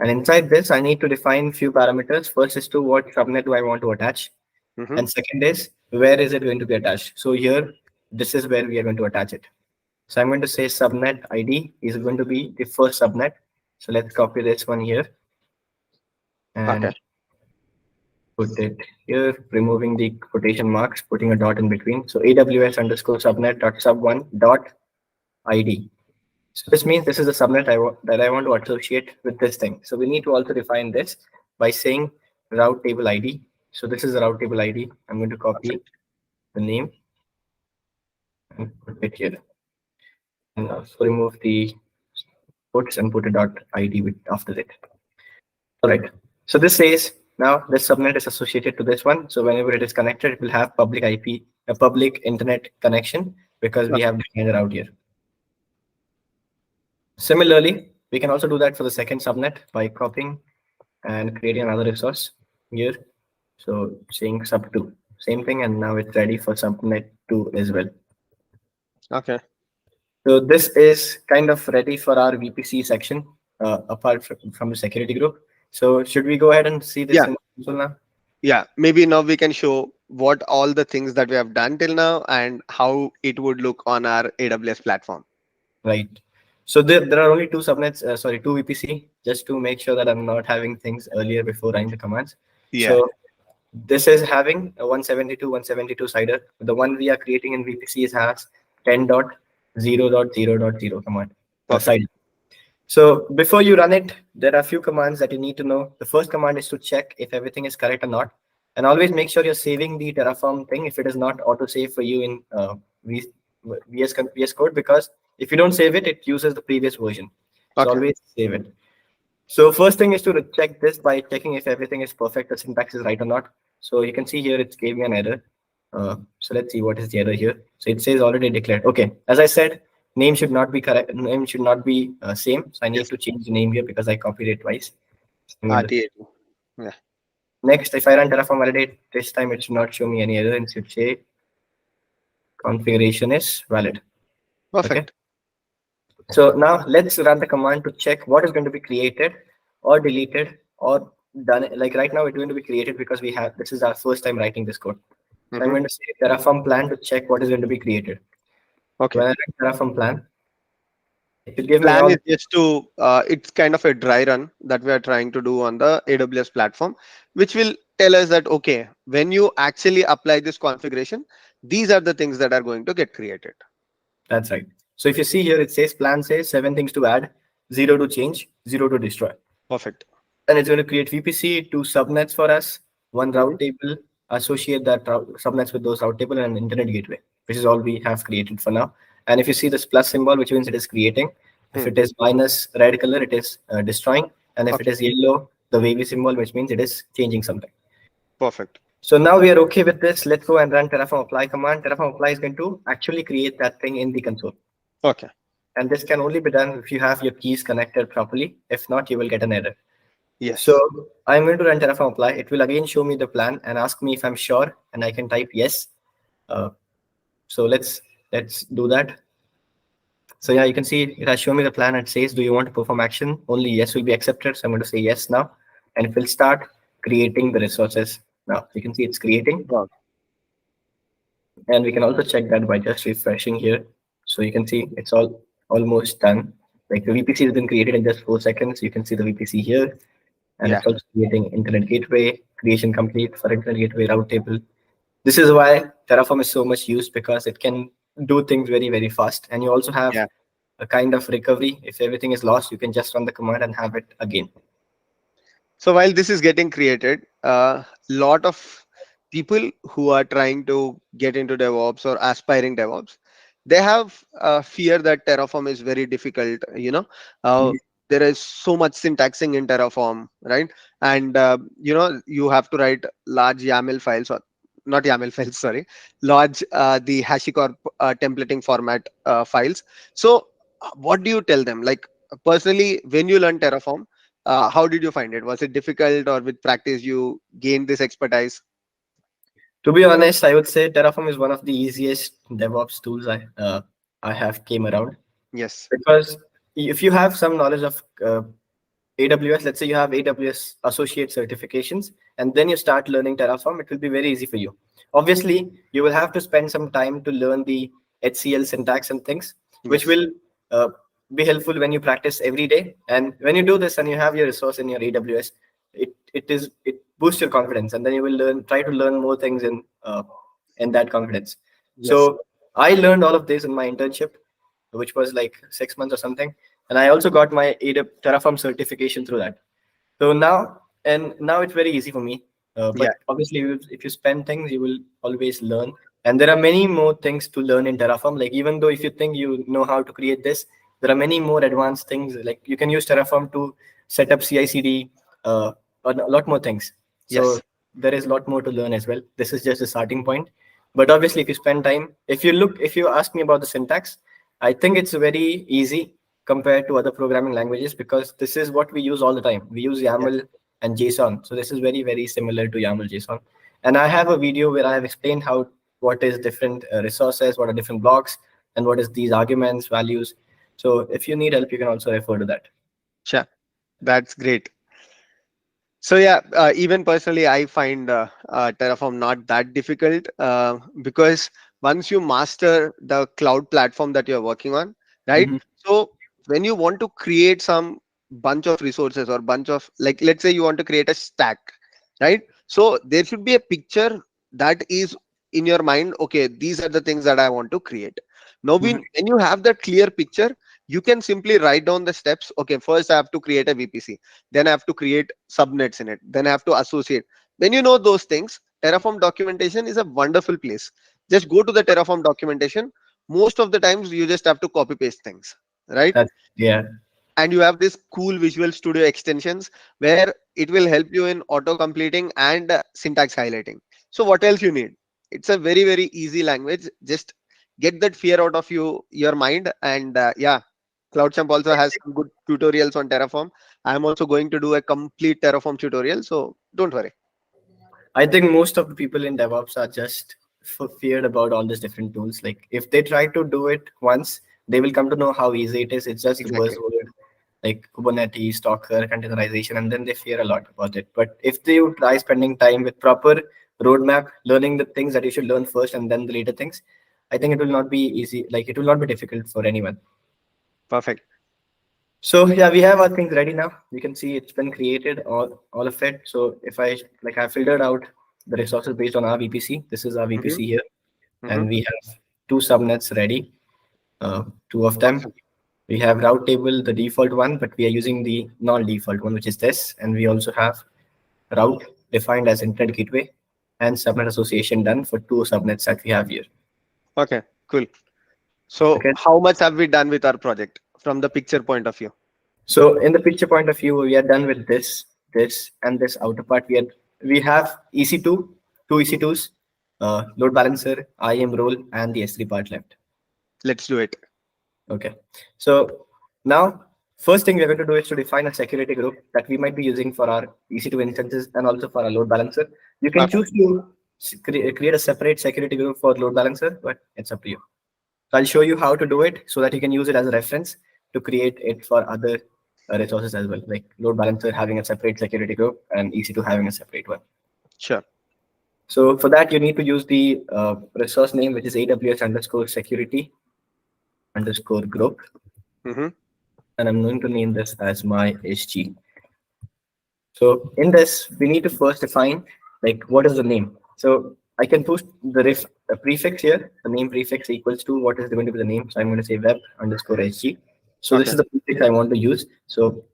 And inside this, I need to define few parameters. First is to what subnet do I want to attach? Mm-hmm. And second is where is it going to be attached? So here, this is where we are going to attach it. So I'm going to say subnet ID is going to be the first subnet. So let's copy this one here Okay. and put it here, removing the quotation marks, putting a dot in between. So AWS underscore subnet dot sub one dot ID. So this means this is a subnet that I want to associate with this thing. So we need to also define this by saying route table ID. So this is the route table ID. I'm going to copy the name and put it here. And also remove the quotes and put a dot ID with after it. All right. So this says now this subnet is associated to this one. So whenever it is connected, it will have public IP, a public internet connection because we Okay. have defined it out here. Similarly, we can also do that for the second subnet by copying and creating another resource here. So saying sub2, same thing, and now it's ready for subnet 2 as well. Okay. So this is kind of ready for our VPC section apart from the security group. So should we go ahead and see this Yeah. in console now? Yeah. Maybe now we can show what all the things that we have done till now and how it would look on our AWS platform. Right. So there are only two subnets, sorry, two VPC, just to make sure that I'm not having things earlier before running the commands. Yeah. So this is having a 172.172 CIDR. The one we are creating in VPC is has 10.0.0.0 command. Perfect. side. So before you run it, there are a few commands that you need to know. The first command is to check if everything is correct or not. And always make sure you're saving the Terraform thing if it is not auto-save for you in VS Code, because if you don't save it, it uses the previous version. So Okay. always save it. So first thing is to check this by checking if everything is perfect, the syntax is right or not. So you can see here it's gave me an error. So let's see what is the error here. So it says already declared. Okay, as I said, name should not be correct. Name should not be same. So I need Yes. to change the name here because I copied it twice. I'm going to- RTA2. Yeah. Next, if I run Terraform validate, this time it should not show me any error and should say configuration is valid. Perfect. So now let's run the command to check what is going to be created or deleted or done. Like right now, it's going to be created because this is our first time writing this code. So I'm Mhm. going to say Terraform plan to check what is going to be created. Okay. When I run Terraform plan, it will give me Plan all. is just to, it's kind of a dry run that we are trying to do on the AWS platform, which will tell us that, okay, when you actually apply this configuration, these are the things that are going to get created. That's right. So if you see here, it says plan says 7 things to add, 0 to change, 0 to destroy. Perfect. And it's going to create VPC, 2 subnets for us, one Mhm. route table, associate that subnets with those route table, and an internet gateway, which is all we have created for now. And if you see this plus symbol, which means it is creating. If Hmm. it is minus red color, it is destroying. And if it Okay. is yellow, the wavy symbol, which means it is changing something. Perfect. So now we are okay with this. Let's go and run Terraform apply command. Terraform apply is going to actually create that thing in the console. Okay. And this can only be done if you have your keys connected properly. If not, you will get an error. Yes. So I'm going to run Terraform apply. It will again show me the plan and ask me if I'm sure, and I can type yes. So let's do that. So yeah, you can see it has shown me the plan. It says, do you want to perform action? Only yes will be accepted. So I'm going to say yes now, and it will start creating the resources. Now you can see it's creating, Wow. and we can also check that by just refreshing here. So you can see it's all almost done. Like the VPC has been created in just 4 seconds. You can see the VPC here, and Yeah. it's also creating internet gateway, creation complete for internet gateway route table. This is why Terraform is so much used, because it can do things very, very fast. And you also have Yeah. a kind of recovery. If everything is lost, you can just run the command and have it again. So while this is getting created, a lot of people who are trying to get into DevOps or aspiring DevOps, they have fear that Terraform is very difficult. Uh, there is so much syntaxing in Terraform, right? And you have to write large YAML files, or not YAML files, sorry, large the HashiCorp templating format files. So what do you tell them? Like personally, when you learn Terraform, how did you find it? Was it difficult, or with practice you gained this expertise? To be honest, I would say Terraform is one of the easiest DevOps tools I have came around, Yes. because if you have some knowledge of AWS, let's say you have AWS associate certifications, and then you start learning Terraform, it will be very easy for you. Obviously, you will have to spend some time to learn the HCL syntax and things, which Yes. will uh, be helpful when you practice every day. And when you do this and you have your resource in your AWS, it boosts your confidence, and then you will try to learn more things in that confidence. Yes. So I learned all of this in my internship, which was like 6 months or something, and I also got my Terraform certification through that. So now it's very easy for me. Yeah. But obviously, if you spend things, you will always learn. And there are many more things to learn in Terraform. Like even though if you think you know how to create this, there are many more advanced things. Like you can use Terraform to set up CI/CD, a lot more things. So Yes. there is a lot more to learn as well. This is just a starting point. But obviously, if you spend time, if you ask me about the syntax, I think it's very easy compared to other programming languages, because this is what we use all the time. We use Yes. YAML and JSON. So this is very, very similar to YAML JSON. And I have a video where I have explained what is different resources, what are different blocks, and what is these arguments, values. So if you need help, you can also refer to that. Sure. That's great. So yeah, even personally, I find Terraform not that difficult, because once you master the cloud platform that you're working on, right? Mhm. So when you want to create some bunch of resources, or bunch of, like, let's say you want to create a stack, right? So there should be a picture that is in your mind. Okay, these are the things that I want to create. Now, Mhm. when you have that clear picture, you can simply write down the steps. Okay, first I have to create a VPC, then I have to create subnets in it, then I have to associate. When you know those things, Terraform documentation is a wonderful place. Just go to the Terraform documentation. Most of the times you just have to copy paste things, right? That's, yeah. And you have this cool Visual Studio extensions where it will help you in auto completing and syntax highlighting. So what else you need? It's a very very easy language. Just get that fear out of your mind. And yeah, CloudChamp also has some good tutorials on Terraform. I'm also going to do a complete Terraform tutorial, so don't worry. I think most of the people in DevOps are just feared about all these different tools. Like if they try to do it once, they will come to know how easy it is. It's just Exactly. buzzword like Kubernetes, Docker, containerization, and then they fear a lot about it. But if they would try spending time with proper roadmap, learning the things that you should learn first and then the later things, I think it will not be easy. Like it will not be difficult for anyone. Perfect. So yeah, we have our things ready now. You can see it's been created, all of it. So if I filtered out the resources based on our VPC. This is our Hmm. VPC here, Hmm. and we have two subnets ready. Two of them. Awesome. We have route table, the default one, but we are using the non-default one, which is this. And we also have route defined as internet gateway and subnet association done for two subnets that we have here. Okay, cool. So Okay. how much have we done with our project from the picture point of view? So in the picture point of view, we are done with this, and this outer part. We have EC2, two EC2s, load balancer, IAM role, and the S3 part left. Let's do it. Okay. So now, first thing we're going to do is to define a security group that we might be using for our EC2 instances and also for our load balancer. You can Okay. choose to create a separate security group for load balancer, but it's up to you. So I'll show you how to do it so that you can use it as a reference to create it for other resources as well, like load balancer having a separate security group and EC2 having a separate one. Sure. So for that, you need to use the resource name, which is AWS underscore security underscore group. Hmm. And I'm going to name this as my SG. So in this, we need to first define like what is the name. So I can put the prefix here, the name prefix equals to what is going to be the name. So I'm going to say web underscore SG. So this Okay. is the prefix I want to use. So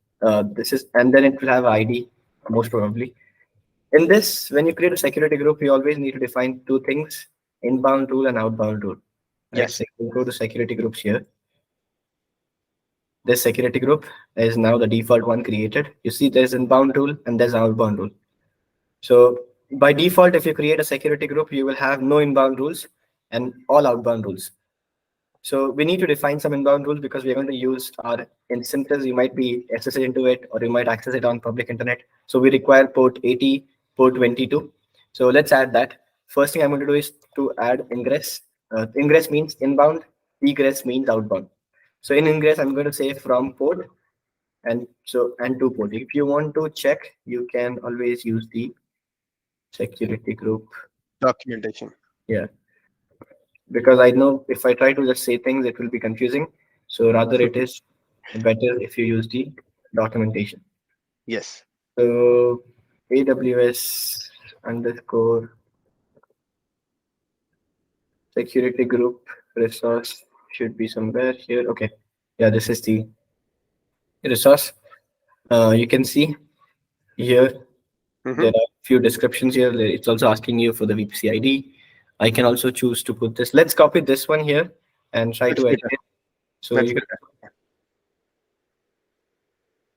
this is, and then it will have ID most probably. In this, when you create a security group, you always need to define two things: inbound rule and outbound rule. Right? Yes. So you go to security groups here. This security group is now the default one created. You see there's inbound rule and there's outbound rule. So by default, if you create a security group, you will have no inbound rules and all outbound rules. So we need to define some inbound rules because we're going to use our instances. You might be accessing into it or you might access it on public internet. So we require port 80, port 22. So let's add that. First thing I'm going to do is to add ingress. Ingress means inbound, egress means outbound. So in ingress, I'm going to say from port and to port. If you want to check, you can always use the security group. Documentation. Yeah, because I know if I try to just say things, it will be confusing. So rather, it is better if you use the documentation. Yes. So AWS underscore security group resource should be somewhere here. Okay, yeah, this is the resource. You can see here Hmm. there are few descriptions here. It's also asking you for the VPC ID. I can also choose to put this. Let's copy this one here and try That's to edit better. it. So That's you better.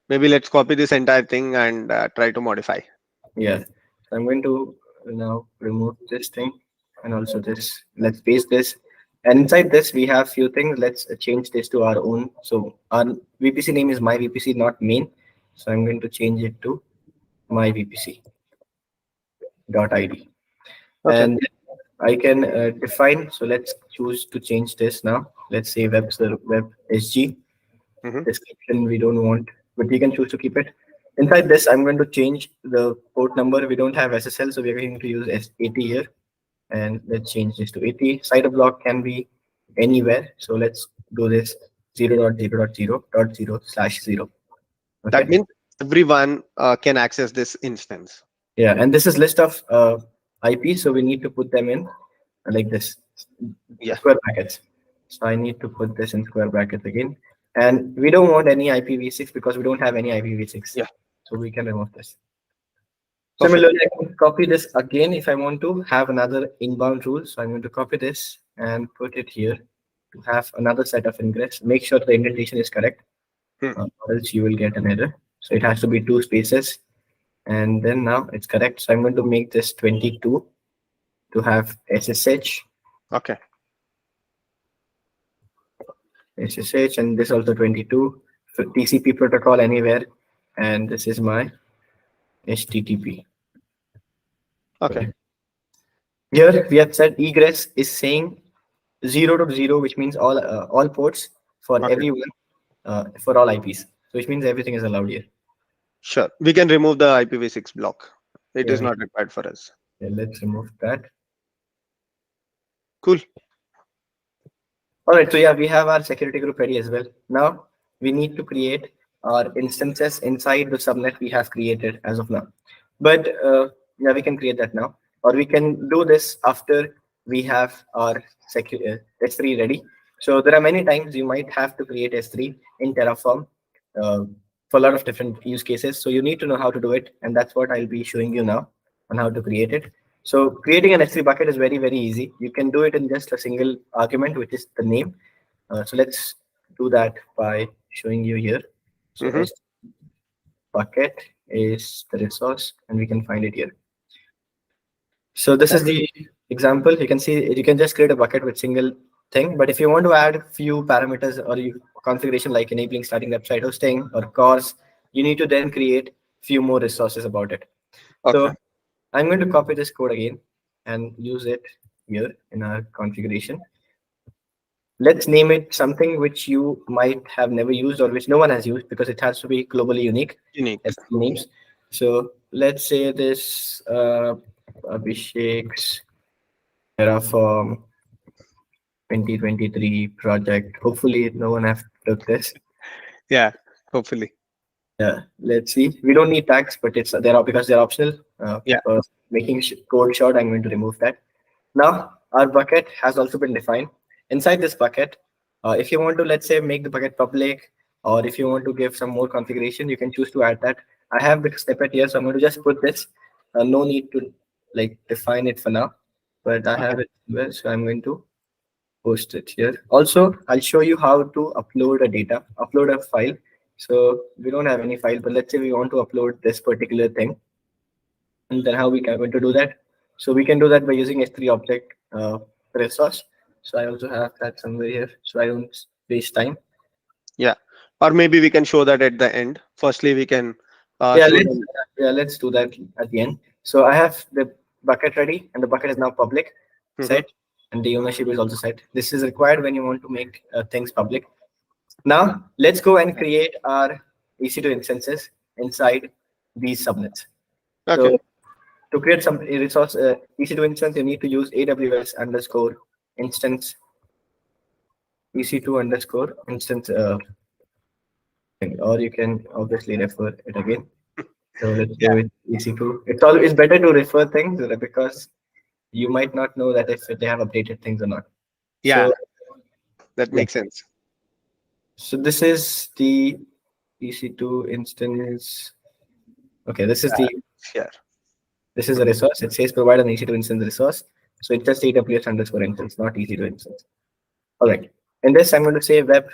Maybe let's copy this entire thing and try to modify. yeah. So I'm going to now remove this thing and also this. Let's paste this. And inside this, we have few things. Let's change this to our own. So our VPC name is my VPC, not main. So I'm going to change it to my VPC dot ID. Okay. And I can define. So let's choose to change this now. Let's say web SG Hmm. description we don't want, but we can choose to keep it. Inside this, I'm going to change the port number. We don't have SSL, so we're going to use S80 here. And let's change this to 80. Cider block can be anywhere. So let's do this 0.0.0.0/0. That Okay. means everyone can access this instance. Yeah, and this is list of IP, so we need to put them in like this, Yeah. square brackets. So I need to put this in square brackets again. And we don't want any IPv6 because we don't have any IPv6. Yeah. So we can remove this. Perfect. Similarly, I can copy this again if I want to have another inbound rule. So I'm going to copy this and put it here to have another set of ingress. Make sure the indentation is correct, or else you will get an error. So it has to be 2 spaces. And then now it's correct. So I'm going to make this 22 to have SSH. Okay. SSH, and this also 22 for TCP protocol anywhere. And this is my HTTP. Okay. Here we have said egress is saying 0 to 0, which means all ports for Okay. everyone, for all IPs. So which means everything is allowed here. Sure. We can remove the IPv6 block. It is Yeah. not required for us. Yeah, let's remove that. Cool. All right, so yeah, we have our security group ready as well. Now we need to create our instances inside the subnet we have created as of now. But yeah, we can create that now, or we can do this after we have our S3 ready. So there are many times you might have to create S3 in Terraform for a lot of different use cases. So you need to know how to do it, and that's what I'll be showing you now on how to create it. So creating an S3 bucket is very, very easy. You can do it in just a single argument, which is the name. So let's do that by showing you here. So S3 bucket is the resource, and we can find it here. So this is the example. You can see you can just create a bucket with single thing. But if you want to add few parameters or configuration like enabling starting website hosting or CORS, you need to then create few more resources about it. Okay. So I'm going to copy this code again and use it here in our configuration. Let's name it something which you might have never used or which no one has used, because it has to be globally unique. Unique. As names. So let's say this Abhishek's Terraform 2023 project. Hopefully no one has took this. Yeah, hopefully. Yeah, let's see. We don't need tags, but it's because they're optional. Yeah. For making code short, I'm going to remove that. Now our bucket has also been defined. Inside this bucket, if you want to, let's say, make the bucket public, or if you want to give some more configuration, you can choose to add that. I have the snippet here, so I'm going to just put this. No need to like define it for now, but I have it well, so I'm going to post it here. Also, I'll show you how to upload a file. So we don't have any file, but let's say we want to upload this particular thing, and then how we are going to do that. So we can do that by using S3 object resource. So I also have that somewhere here, so I don't waste time. Yeah, or maybe we can show that at the end. Firstly, we can. Let's do that at the end. So I have the bucket ready, and the bucket is now public set, and the ownership is also set. This is required when you want to make things public. Now let's go and create our EC2 instances inside these subnets. Okay. So to create some resource EC2 instance, you need to use AWS _ instance EC2 _ instance, or you can obviously refer it again. So let's go with EC2. It's better to refer things because you might not know that if they have updated things or not. Yeah, so, that makes sense. So this is the EC2 instance. Okay, this is this is a resource. It says provide an EC2 instance resource. So it's just AWS _ instance, not EC2 instance. All right. In this, I'm going to say web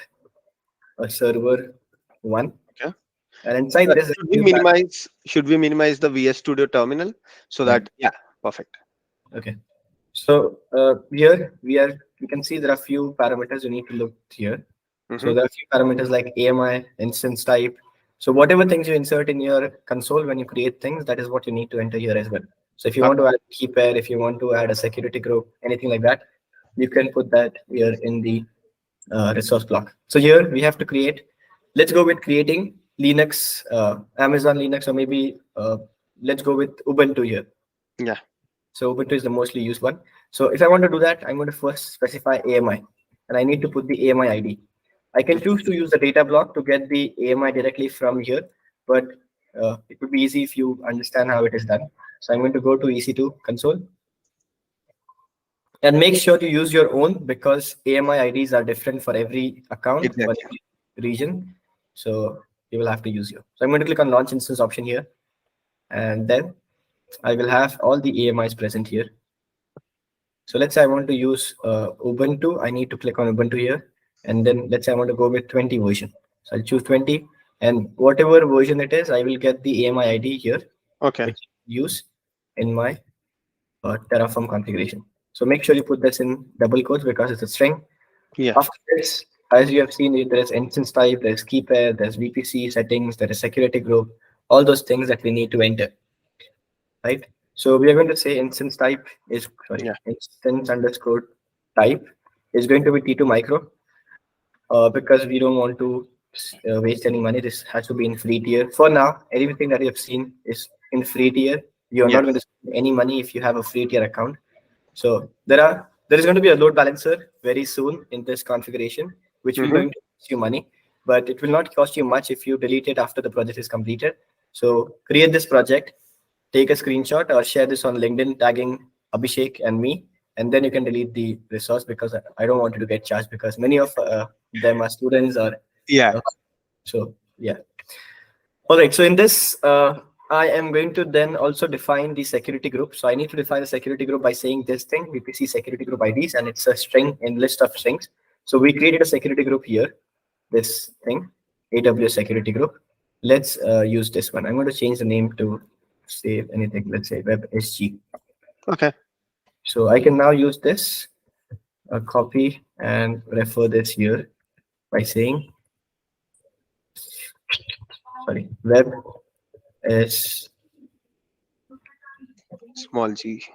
server 1. Okay. And inside this, should we minimize the VS Studio terminal so that perfect. Okay. So here we can see there are few parameters you need to look here. So there are a few parameters like AMI, instance type. So whatever things you insert in your console when you create things, that is what you need to enter here as well. So if you want to add a key pair, if you want to add a security group, anything like that, you can put that here in the resource block. So here we have to create. Let's go with creating Linux, Amazon Linux, or maybe let's go with Ubuntu here. Yeah. So Ubuntu is the mostly used one. So if I want to do that, I'm going to first specify AMI, and I need to put the AMI ID. I can choose to use the data block to get the AMI directly from here, but it would be easy if you understand how it is done. So I'm going to go to EC2 console. And make sure you use your own, because AMI IDs are different for every account. Exactly. region. So you will have to use here. So I'm going to click on launch instance option here, and then I will have all the AMIs present here. So let's say I want to use Ubuntu. I need to click on Ubuntu here, and then let's say I want to go with 20 version. So I'll choose 20, and whatever version it is, I will get the AMI ID here, Okay. which I use in my Terraform configuration. So make sure you put this in double quotes because it's a string. Yeah. After this, as you have seen, there is instance type, there's key pair, there's VPC settings, there is security group, all those things that we need to enter, right? So we are going to say instance type is, sorry, Yeah. instance underscore type is going to be T2 micro because we don't want to waste any money. This has to be in free tier. For now, everything that you have seen is in free tier. You're Yeah. not going to spend any money if you have a free tier account. So there is going to be a load balancer very soon in this configuration, which will going to cost you money, but it will not cost you much if you delete it after the project is completed. So create this project, take a screenshot or share this on LinkedIn, tagging Abhishek and me, and then you can delete the resource because I don't want you to get charged because many of them are students or Yeah. so yeah. All right. So in this, I am going to then also define the security group. So I need to define the security group by saying this thing, VPC security group IDs, and it's a string in list of strings. So we created a security group here, this thing, AWS security group. Let's use this one. I'm going to change the name to save anything. Let's say WebSG. Okay. So I can now use this, copy and refer this here by saying, sorry, web is Small g.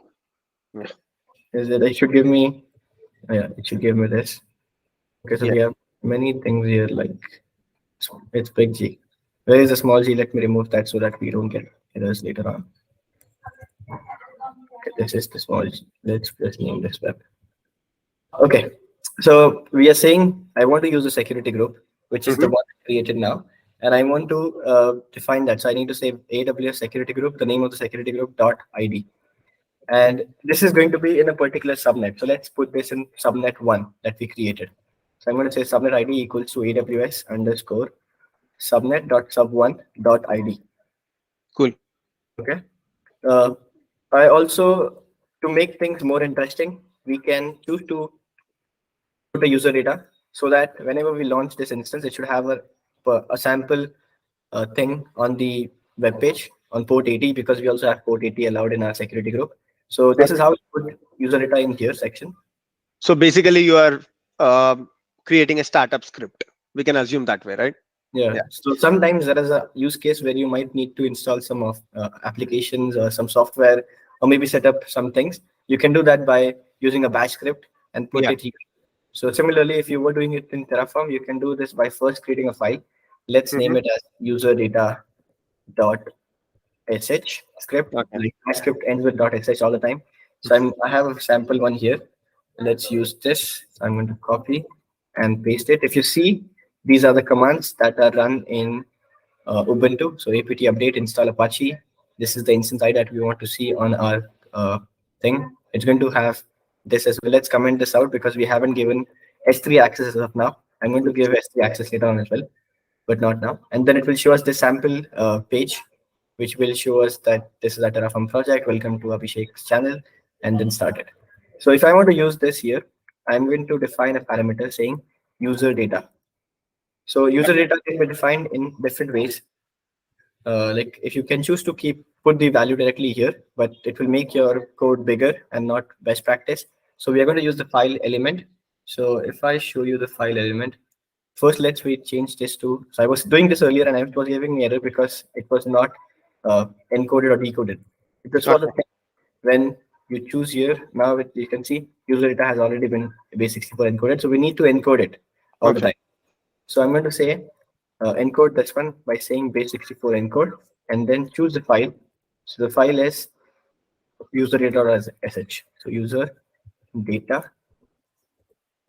is it? It should give me, yeah, it should give me this. Okay, so Yeah. we have many things here like it's big G. Where is the small g? Let me remove that so that we don't get errors later on. Okay, this is the small g. Let's just name this web. Okay, so we are saying I want to use the security group, which is the one created now, and I want to define that. So I need to say AWS security group, the name of the security group dot ID. And this is going to be in a particular subnet. So let's put this in subnet 1 that we created. So I'm going to say subnet ID equals to AWS underscore subnet.sub1.id. Cool. Okay. I also, to make things more interesting, we can choose to put a user data so that whenever we launch this instance, it should have a sample thing on the web page on port 80 because we also have port 80 allowed in our security group. So this is how we put user data in here section. So basically, you are creating a startup script. We can assume that way, right? Yeah. Yeah. So sometimes there is a use case where you might need to install some of applications or some software, or maybe set up some things. You can do that by using a bash script and put Yeah. it here. So similarly, if you were doing it in Terraform, you can do this by first creating a file. Let's name it as user data dot sh script. Okay. Like my script ends with .sh all the time. So I have a sample one here. Let's use this. So I'm going to copy and paste it. If you see, these are the commands that are run in Ubuntu. So apt update install Apache. This is the instance ID that we want to see on our thing. It's going to have this as well. Let's comment this out because we haven't given S3 access as of now. I'm going to give S3 access later on as well, but not now. And then it will show us the sample page, which will show us that this is a Terraform project. Welcome to Abhishek's channel, and then start it. So if I want to use this here, I'm going to define a parameter saying user data. So user data can be defined in different ways. Like if you can choose to put the value directly here, but it will make your code bigger and not best practice. So we are going to use the file element. So if I show you the file element, first let's change this to, so I was doing this earlier and it was giving me error because it was not encoded or decoded. This was a thing when you choose here, now you can see user data has already been base64 encoded. So we need to encode it all the time. So I'm going to say encode this one by saying base64 encode and then choose the file. So the file is user data as sh. So user data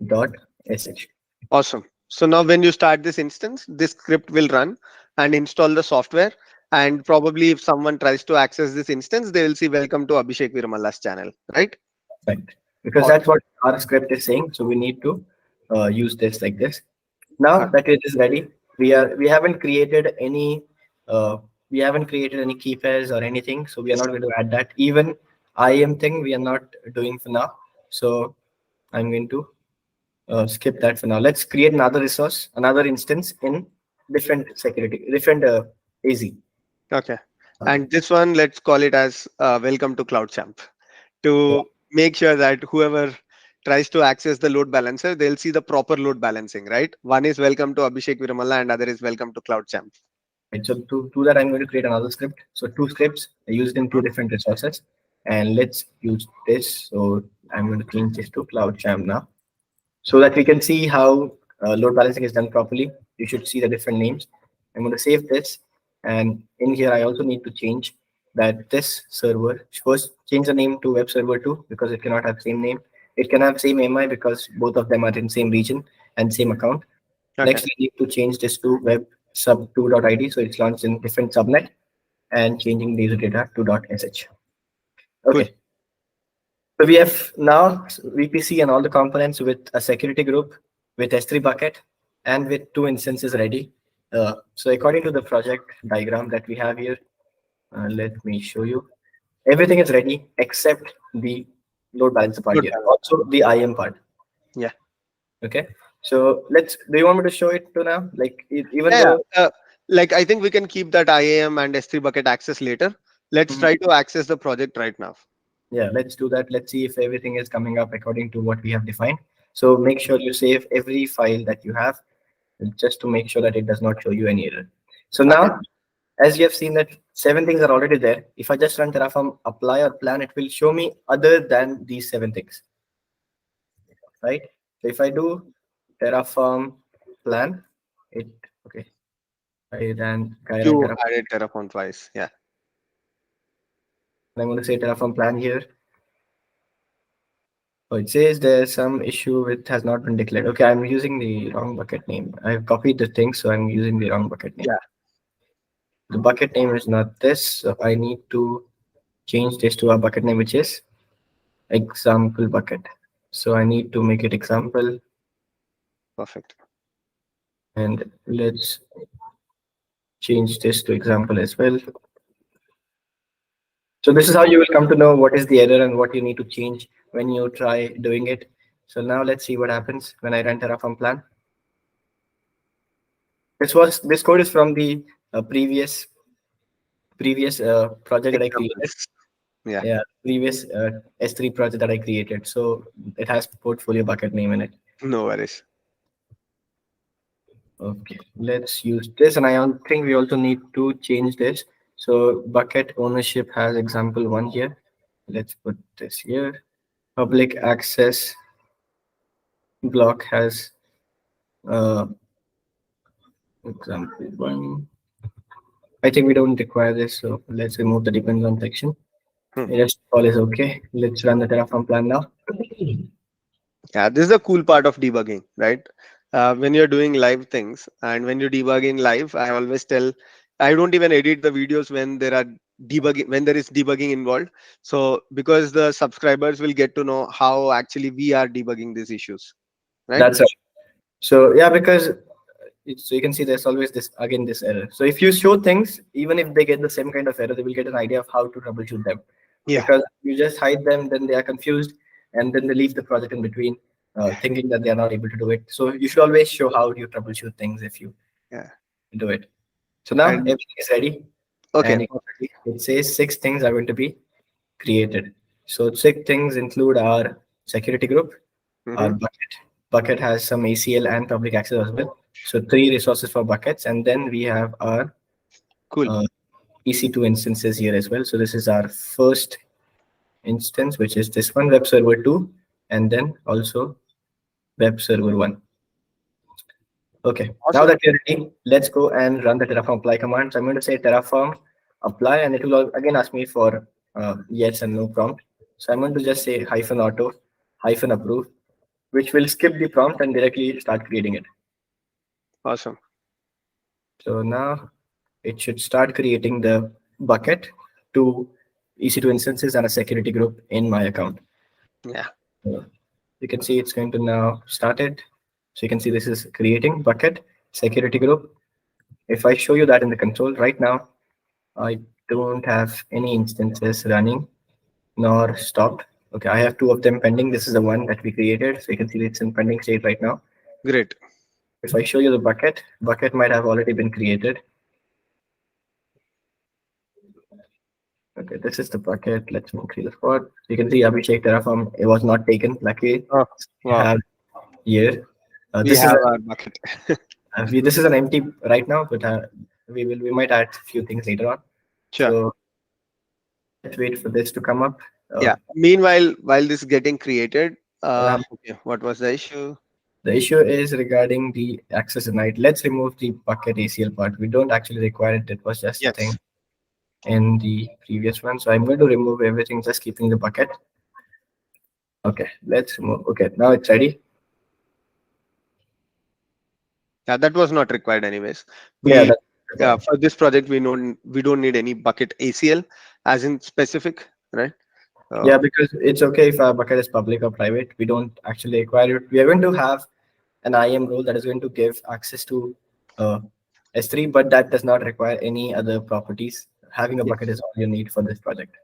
dot sh. Awesome. So now when you start this instance, this script will run and install the software. And probably if someone tries to access this instance, they will see welcome to Abhishek Virmala's channel, right? Right. Because that's what our script is saying. So we need to use this like this. Now that it is ready, we haven't created any key pairs or anything, so we are not going to add that. Even IAM thing we are not doing for now. So I'm going to skip that for now. Let's create another resource, another instance in different AZ. Okay. And this one, let's call it as welcome to CloudChamp to make sure that whoever tries to access the load balancer, they'll see the proper load balancing, right? One is welcome to Abhishek Viramalla and other is welcome to CloudChamp. Right, so to do that, I'm going to create another script. So two scripts used in two different resources, and let's use this. So I'm going to change this to CloudChamp now, so that we can see how load balancing is done properly. You should see the different names. I'm going to save this, and in here I also need to change that this server. First, change the name to web server 2 because it cannot have same name. It can have same AMI because both of them are in same region and same account. Okay. Next, we need to change this to web sub2.id, so it's launched in different subnet, and changing the user data to .sh. Okay. Cool. So we have now VPC and all the components with a security group, with S3 bucket, and with two instances ready. So according to the project diagram that we have here, let me show you. Everything is ready except the load balancer part Load here. balancer. Also the IAM part. Yeah. Okay. So do you want me to show it to now? Like even Yeah. though Like I think we can keep that IAM and S3 bucket access later. Let's Mhm. try to access the project right now. Yeah, let's do that. Let's see if everything is coming up according to what we have defined. So make sure you save every file that you have just to make sure that it does not show you any error. So now, as you have seen that 7 things are already there. If I just run Terraform apply or plan, it will show me other than these 7 things, right? So if I do Terraform plan, okay. I ran You Terraform. added Terraform twice. Yeah. I'm going to say Terraform plan here. Oh, it says there's some issue with has not been declared. Okay, I'm using the wrong bucket name. I've copied the thing, so I'm using the wrong bucket name. Yeah. The bucket name is not this, so I need to change this to a bucket name, which is example bucket. So I need to make it example. Perfect. And let's change this to example as well. So this is how you will come to know what is the error and what you need to change when you try doing it. So now let's see what happens when I run Terraform plan. This code is from the previous project that I created. Yeah. Yeah, previous S3 project that I created. So it has portfolio bucket name in it. No worries. Okay, let's use this, and I think we also need to change this. So bucket ownership has example 1 here. Let's put this here. Public access block has example 1. I think we don't require this, so let's remove the depends on section. Rest all is okay. Let's run the Terraform plan now. Yeah, this is a cool part of debugging, right? When you're doing live things and when you're debugging live, I always tell, I don't even edit the videos when there is debugging involved. So because the subscribers will get to know how actually we are debugging these issues, right? That's right. So yeah, because so you can see there's always this error. So if you show things, even if they get the same kind of error, they will get an idea of how to troubleshoot them. Yeah. Because you just hide them, then they are confused, and then they leave the project in between, thinking that they are not able to do it. So you should always show how you troubleshoot things if you do it. So now everything is ready. Okay. And it says 6 things are going to be created. So 6 things include our security group, our bucket. Bucket has some ACL and public access as well. So 3 resources for buckets, and then we have our EC2 instances here as well. So this is our first instance, which is this one, web server 2, and then also web server 1. Okay, now that we're ready, let's go and run the Terraform apply command. So I'm going to say Terraform apply, and it will again ask me for yes and no prompt. So I'm going to just say -auto -approve, which will skip the prompt and directly start creating it. Awesome. So now it should start creating the bucket to EC2 instances and a security group in my account. Yeah. You can see it's going to now start it. So you can see this is creating bucket security group. If I show you that in the console right now, I don't have any instances running nor stopped. Okay, I have two of them pending. This is the one that we created. So you can see it's in pending state right now. Great. If I show you the bucket might have already been created. Okay, this is the bucket. Let's move to the spot. You can see Abhishek Terraform. It was not taken. Luckily, Oh, we wow. have here. We This is have our bucket. this is an empty right now, but we might add a few things later on. Sure. So let's wait for this to come up. Yeah. Meanwhile, while this is getting created, Um, okay, what was the issue? The issue is regarding the access denied. Let's remove the bucket ACL part. We don't actually require it. It was just a thing Yes. in the previous one. So I'm going to remove everything, just keeping the bucket. Okay, let's remove. Okay, now it's ready. Yeah, that was not required anyways. Yeah, We that's for this project we don't need any bucket ACL as in specific, right? yeah, because it's okay if our bucket is public or private. We don't actually require it. We are going to have an IAM role that is going to give access to S3, but that does not require any other properties. Having a bucket Yes. is all you need for this project.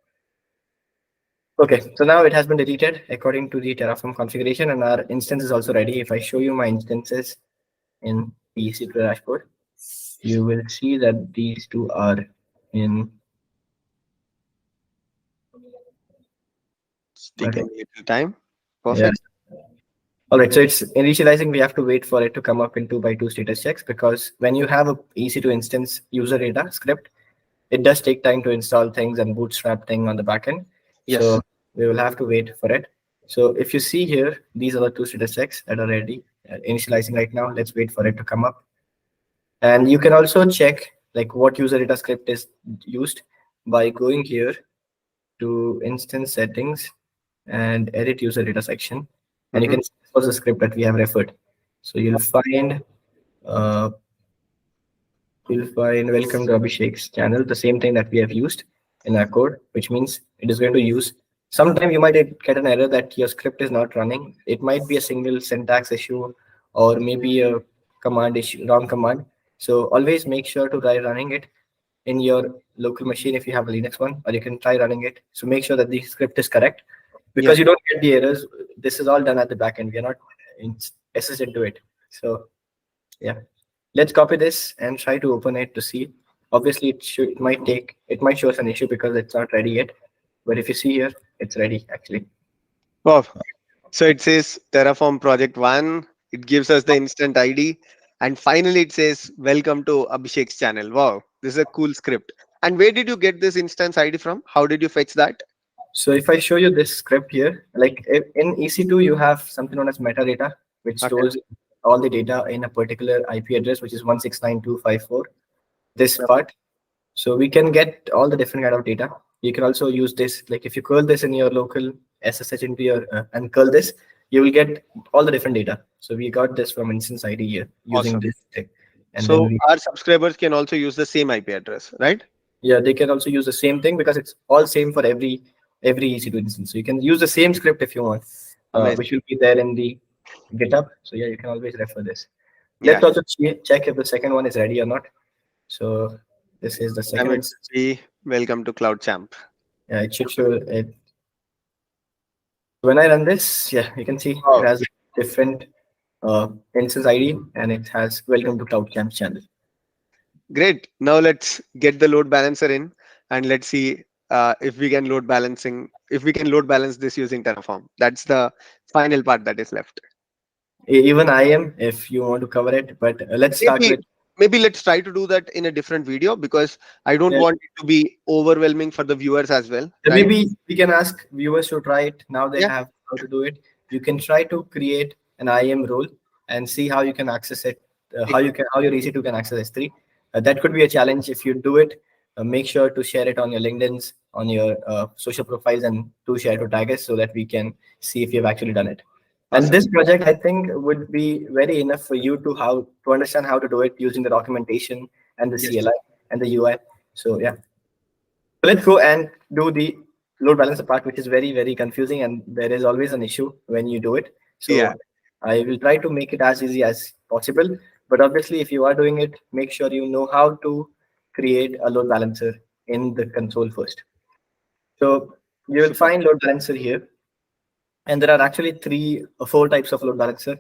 Okay, so now it has been deleted according to the Terraform configuration, and our instance is also ready. If I show you my instances in the EC2 dashboard, you will see that these two are in. It's taking a little time. Yeah. Perfect. All right, so it's initializing. We have to wait for it to come up in 2x2 status checks, because when you have a EC2 instance user data script, it does take time to install things and bootstrap thing on the backend. Yes. So we will have to wait for it. So if you see here, these are the two status checks that are ready, initializing right now. Let's wait for it to come up. And you can also check like what user data script is used by going here to instance settings and edit user data section. And you Mhm. can see this was the script that we have referred. So uh, you'll find welcome to Abhishek's channel, the same thing that we have used in our code, which means it is going to use. Sometime you might get an error that your script is not running. It might be a single syntax issue or maybe a command issue, wrong command. So always make sure to try running it in your local machine if you have a Linux one, or you can try running it. So make sure that the script is correct, because Yeah. you don't get the errors. This is all done at the back end. We are not access into it. So yeah, let's copy this and try to open it to see. Obviously, it might show us an issue because it's not ready yet. But if you see here, it's ready actually. Wow. So it says Terraform Project 1. It gives us the instant ID. And finally, it says, Welcome to Abhishek's channel. Wow. This is a cool script. And where did you get this instance ID from? How did you fetch that? So if I show you this script here, like in EC2, you have something known as metadata, which Okay. stores all the data in a particular IP address, which is 169.254. This part. So we can get all the different kind of data. You can also use this, like if you curl this in your local SSH into your and curl this, you will get all the different data. So we got this from instance ID here using Awesome. this thing. And then So our subscribers can also use the same IP address, right? yeah, they can also use the same thing because it's all same for every EC2 instance. So you can use the same script if you want, Amazing. which will be there in the GitHub. So yeah, you can always refer this. Yeah. Let's also check if the second one is ready or not. So this is the second. MXG, welcome to Cloud Champ. Yeah, it should show it. When I run this, yeah, you can see Oh. it has a different instance ID and it has welcome to Cloud Camp channel. Great. Now let's get the load balancer in and let's see if we can load balance this using Terraform. That's the final part that is left. Even I am, if you want to cover it, but let's start Maybe with. maybe let's try to do that in a different video because I don't Yeah. want it to be overwhelming for the viewers as well. Right? Maybe we can ask viewers to try it. Now they Yeah. have how to do it. You can try to create an IAM role and see how you can access it, how your EC2 can access S3. That could be a challenge if you do it. Make sure to share it on your LinkedIn's, on your social profiles, and to share to tag us so that we can see if you've actually done it. And Awesome. this project, I think, would be very enough for you to understand how to do it using the documentation and the Yes. CLI and the UI. So yeah, let's go and do the load balancer part, which is very, very confusing, and there is always an issue when you do it. So Yeah. I will try to make it as easy as possible. But obviously, if you are doing it, make sure you know how to create a load balancer in the console first. So you will Super. find load balancer here. And there are actually four types of load balancer.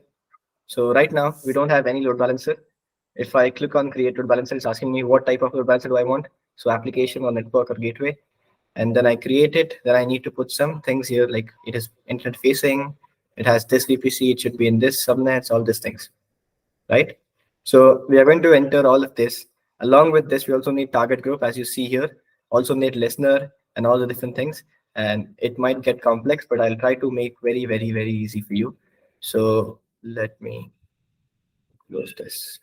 So right now, we don't have any load balancer. If I click on create load balancer, it's asking me what type of load balancer do I want. So application or network or gateway. And then I create it. Then I need to put some things here, like it is internet facing. It has this VPC. It should be in this subnets, all these things, right? So we are going to enter all of this. Along with this, we also need target group, as you see here. Also need listener and all the different things. And it might get complex, but I'll try to make very, very, very easy for you. So let me close this.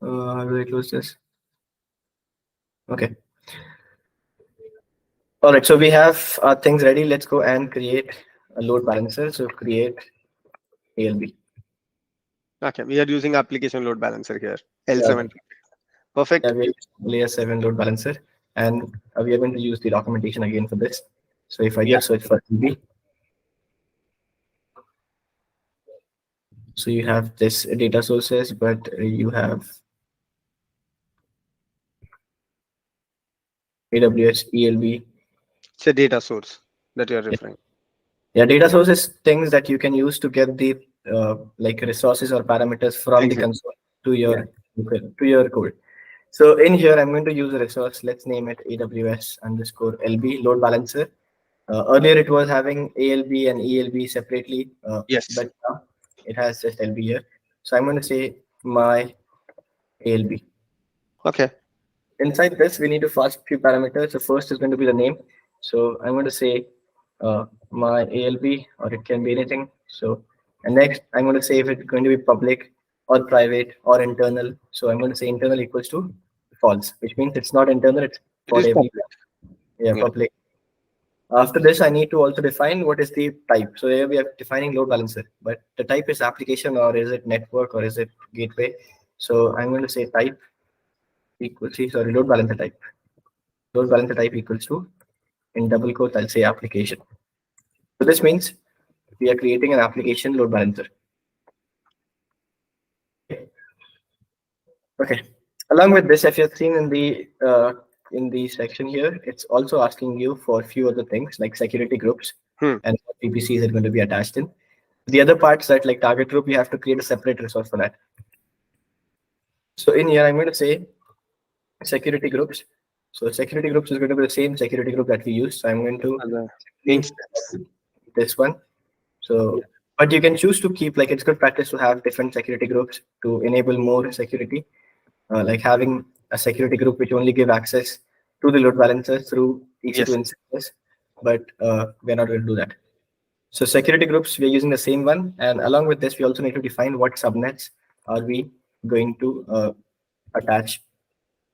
How do I close this? Okay. All right, so we have our things ready. Let's go and create a load balancer. So create ALB. Okay, we are using application load balancer here, Yeah, L7. Perfect. we use layer 7 load balancer, and we are going to use the documentation again for this. So if I Yeah. just search for ALB, so you have this data sources, but you have AWS ELB. It's a data source that you're referring. Yeah, data sources things that you can use to get the like resources or parameters from the Exactly. console to your code. So in here, I'm going to use a resource. Let's name it AWS underscore LB load balancer. Earlier, it was having ALB and ELB separately, Yes. but now it has just LB here. So I'm going to say my ALB. Okay. Inside this, we need to pass few parameters. The first is going to be the name. So I'm going to say my ALB, or it can be anything. So, and next, I'm going to say if it's going to be public or private or internal. So I'm going to say internal equals to false, which means it's not internal, it's It for is every, public. yeah, Yeah. public. After this, I need to also define what is the type. So here we are defining load balancer, but the type is application, or is it network, or is it gateway? So I'm going to say type equals, sorry, load balancer type. Load balancer type equals to, in double quotes, I'll say application. So this means we are creating an application load balancer. Okay. Along with this, if you've seen in the section here, it's also asking you for a few other things like security groups and what VPCs are going to be attached in. The other parts that like target group, you have to create a separate resource for that. So in here, I'm going to say security groups. So security groups is going to be the same security group that we use. So I'm going to Instance. this one. So, but you can choose to keep, like, it's good practice to have different security groups to enable more security, like having a security group which only give access to the load balancer through EC2 Yes. instances, but we're not going to do that. So security groups, we're using the same one. And along with this, we also need to define what subnets are we going to attach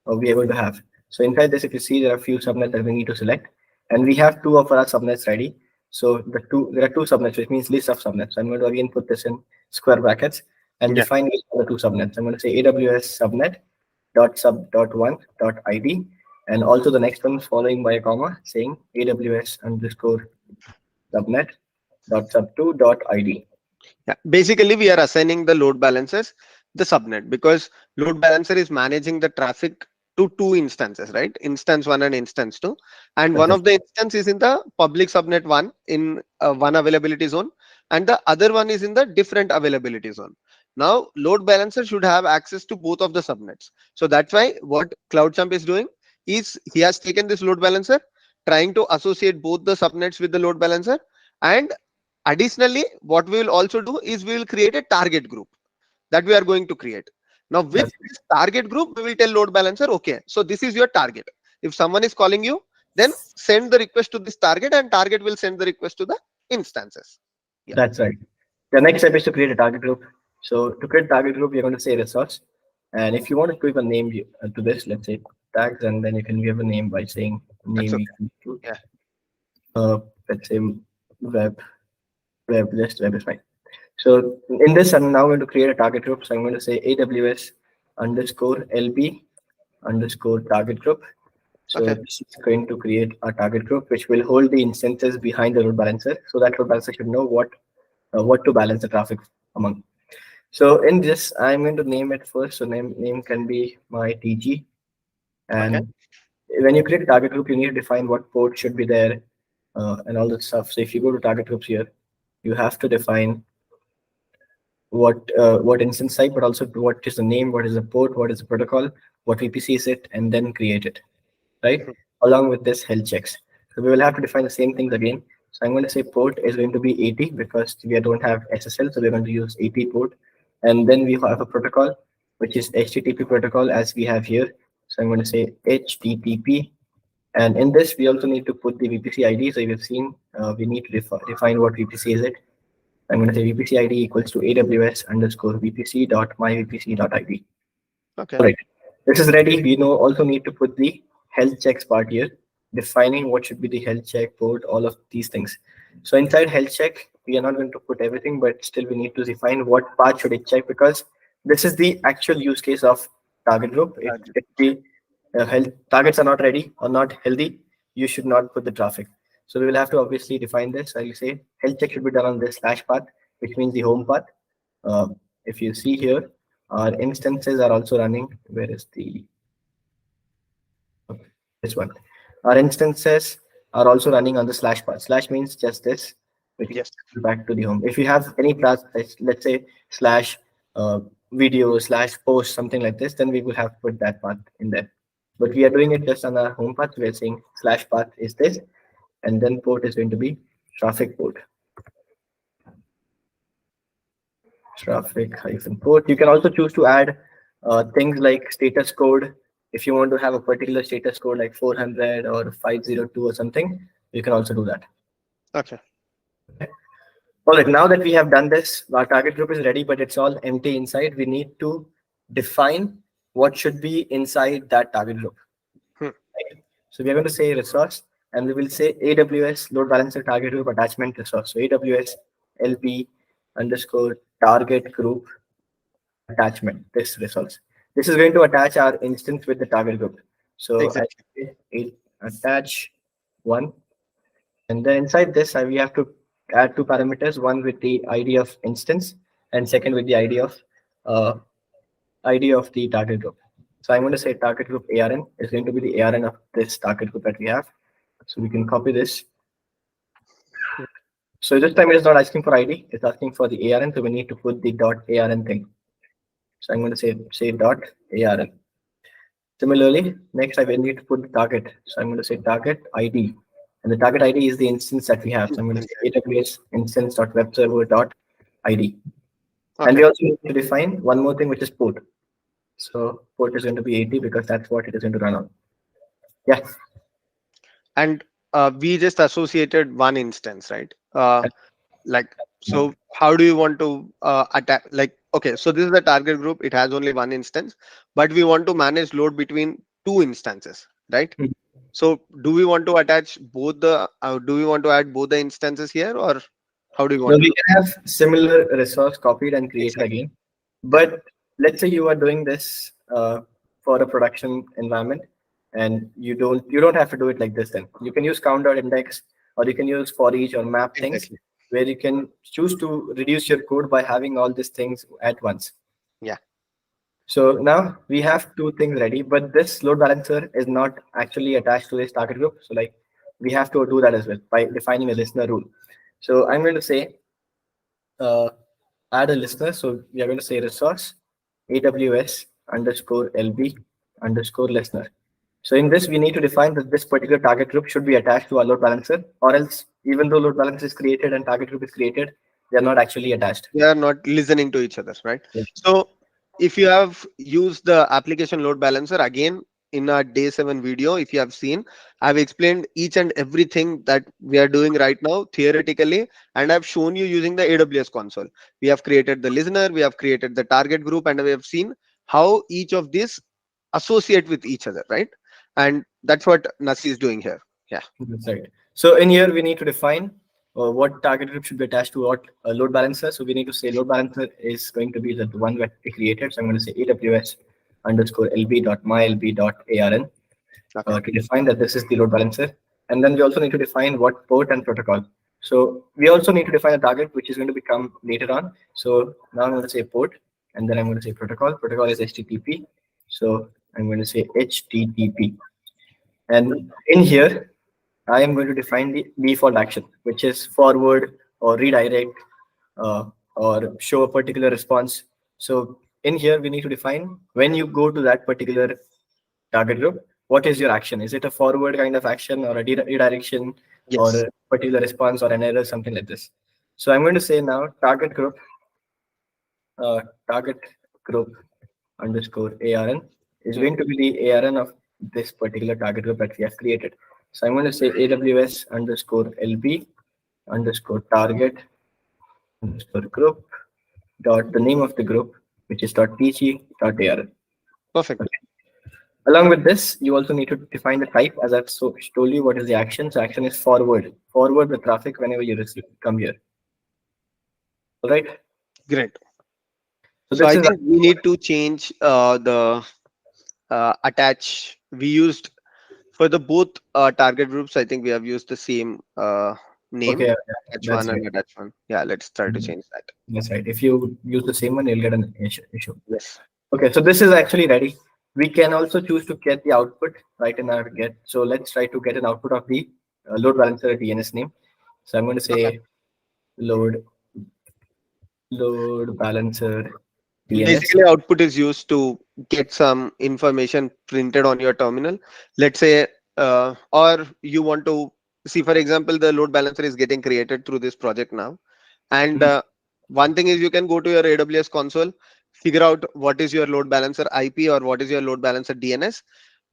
or we are going to have. So inside this, if you see, there are a few subnets that we need to select, and we have two of our subnets ready. So there are two subnets, which means list of subnets. I'm going to again put this in square brackets and Yeah. define the two subnets. I'm going to say AWS subnet dot sub dot one dot ID, and also the next one following by a comma saying AWS underscore subnet dot sub two dot ID. Yeah. Basically, we are assigning the load balancers the subnet because load balancer is managing the traffic to two instances, right? Instance 1 and instance 2. And one of the instance is in the public subnet 1 in one availability zone, and the other one is in the different availability zone. Now, load balancer should have access to both of the subnets. So that's why what CloudChamp is doing is he has taken this load balancer, trying to associate both the subnets with the load balancer, and additionally, what we will also do is we will create a target group that we are going to create. Now, with this target group, we will tell load balancer, okay, so this is your target. If someone is calling you, then send the request to this target, and target will send the request to the instances. Yeah. That's right. The next step is to create a target group. So to create a target group, you're going to say resource. And if you want to give a name to this, let's say tags, and then you can give a name by saying name okay. equals to, Yeah. let's say just web is fine. So in this, I'm now going to create a target group. So I'm going to say AWS underscore LB underscore target group. So Okay. this is going to create a target group which will hold the instances behind the load balancer, so that load balancer should know what to balance the traffic among. So in this, I'm going to name it first. So name can be my TG. Okay. And when you create a target group, you need to define what port should be there and all that stuff. So if you go to target groups here, you have to define what instance type, but also what is the name, what is the port, what is the protocol, what VPC is it, and then create it, right? Mhm. Along with this health checks. So we will have to define the same things again. So I'm going to say port is going to be 80 because we don't have SSL, so we're going to use 80 port. And then we have a protocol, which is HTTP protocol as we have here. So I'm going to say HTTP. And in this, we also need to put the VPC ID. So you've seen we need to define what VPC is it. I'm going to say VPC ID equals to AWS underscore VPC dot myVPC dot ID. Okay. All right. This is ready. We also need to put the health checks part here, defining what should be the health check port, all of these things. So inside health check, we are not going to put everything, but still we need to define what part should it check, because this is the actual use case of target group. If the health targets are not ready or not healthy, you should not put the traffic. So we will have to obviously define this. I will say health check should be done on this slash path, which means the home path. If you see here, our instances are also running. Where is the this one? Our instances are also running on the slash path. Slash means just this, which Yes. is back to the home. If you have any path, let's say slash video slash post, something like this, then we will have to put that path in there. But we are doing it just on our home path. We are saying slash path is this, and then port is going to be traffic port. Traffic hyphen port. You can also choose to add things like status code. If you want to have a particular status code like 400 or 502 or something, you can also do that. Okay. All right, now that we have done this, our target group is ready, but it's all empty inside. We need to define what should be inside that target group. Right? So we are going to say resource, and we will say AWS load balancer target group attachment resource. So AWS LB underscore target group attachment, this resource. This is going to attach our instance with the target group. So Exactly. I attach one, and then inside this, we have to add two parameters, one with the ID of instance and second with the ID of the target group. So I'm going to say target group ARN is going to be the ARN of this target group that we have. So we can copy this. So this time it is not asking for ID, it's asking for the ARN. So we need to put the .ARN thing. So I'm going to say .ARN. Similarly, next I will need to put the target. So I'm going to say target ID. And the target ID is the instance that we have. So I'm going to say AWS instance.webserver.id. And we also need to define one more thing, which is port. So port is going to be 80 because that's what it is going to run on. Yeah. And we just associated one instance, right? Like, so how do you want to attack? Like, okay, so this is the target group. It has only one instance, but we want to manage load between two instances, right? Mhm. So do we want to attach both the, do we want to add both the instances here, or how do you So want to we do? can have similar resource copied and created Exactly. again. But let's say you are doing this for a production environment, and you don't have to do it like this. Then you can use count.index, or you can use for each or map things, Exactly. where you can choose to reduce your code by having all these things at once. Yeah. So now we have two things ready, but this load balancer is not actually attached to this target group. So like we have to do that as well by defining a listener rule. So I'm going to say add a listener. So we are going to say resource AWS underscore LB underscore listener. So in this, we need to define that this particular target group should be attached to our load balancer, or else even though load balancer is created and target group is created, they are not actually attached. They are not listening to each other, right? Yeah. So if you have used the application load balancer, again, in our day 7 video, if you have seen, I've explained each and everything that we are doing right now theoretically, and I've shown you using the AWS console. We have created the listener, we have created the target group, and we have seen how each of these associate with each other, right? And that's what Nasi is doing here. Yeah. That's right. So in here, we need to define what target group should be attached to what load balancer. So we need to say load balancer is going to be the one that we created. So I'm going to say AWS underscore LB dot mylb dot ARN. Okay. to define that this is the load balancer. And then we also need to define what port and protocol. So we also need to define a target, which is going to become later on. So now I'm going to say port, and then I'm going to say protocol. Protocol is HTTP. So I'm going to say HTTP. And in here, I am going to define the default action, which is forward or redirect or show a particular response. So in here, we need to define when you go to that particular target group, what is your action? Is it a forward kind of action or a redirection or Yes. a particular response or an error, something like this? So I'm going to say now uh, target group underscore ARN is Hmm. going to be the ARN of this particular target group that we have created. So I'm going to say AWS underscore LB underscore target underscore group dot the name of the group, which is dot tg dot ARN. Perfect. Okay. Along with this, you also need to define the type. As I've told you, what is the action? So action is forward. Forward the traffic whenever you come here. All right. Great. So So this I is think we need to change the attach. We used for the both target groups. I think we have used the same name, okay. Yeah, attach that's one right. and attach one. Yeah, let's try to Mhm. change that. That's right. If you use the same one, you'll get an issue. Yes. Okay. So this is actually ready. We can also choose to get the output right in our get. So let's try to get an output of the load balancer DNS name. So I'm going to Okay. say load load balancer DNS. Basically, output is used to get some information printed on your terminal. Let's say, or you want to see, for example, the load balancer is getting created through this project now. And Mhm. one thing is you can go to your AWS console, figure out what is your load balancer IP or what is your load balancer DNS.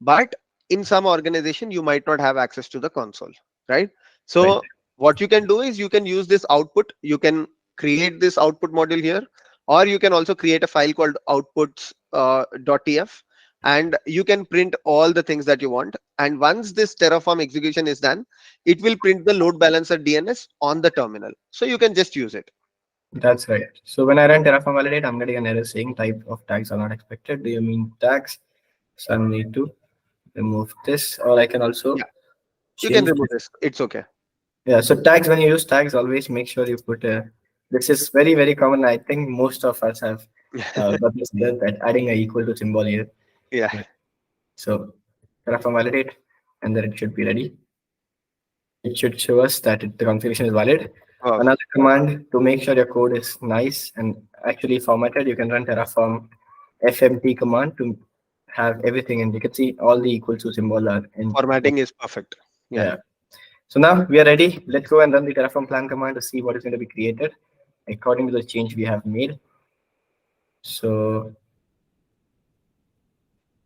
But in some organization, you might not have access to the console, right? Right. So what you can do is you can use this output. You can create this output module here, or you can also create a file called outputs .tf, and you can print all the things that you want. And once this Terraform execution is done, it will print the load balancer DNS on the terminal. So you can just use it. That's right. So when I run Terraform validate, I'm getting an error saying type of tags are not expected. Do you mean tags? So I need to remove this, or I can also Yeah, you can change remove this. this. It's okay. Yeah. So tags, when you use tags, always make sure you put a. This is very very common. I think most of us have got this that adding a equal to symbol here. Yeah. Right. So Terraform validate, and then it should be ready. It should show us that the configuration is valid. Wow. Another command to make sure your code is nice and actually formatted, you can run Terraform FMT command to have everything, and you can see all the equal to symbol are in. Formatting is perfect. Yeah. Yeah. So now we are ready. Let's go and run the Terraform plan command to see what is going to be created according to the change we have made. So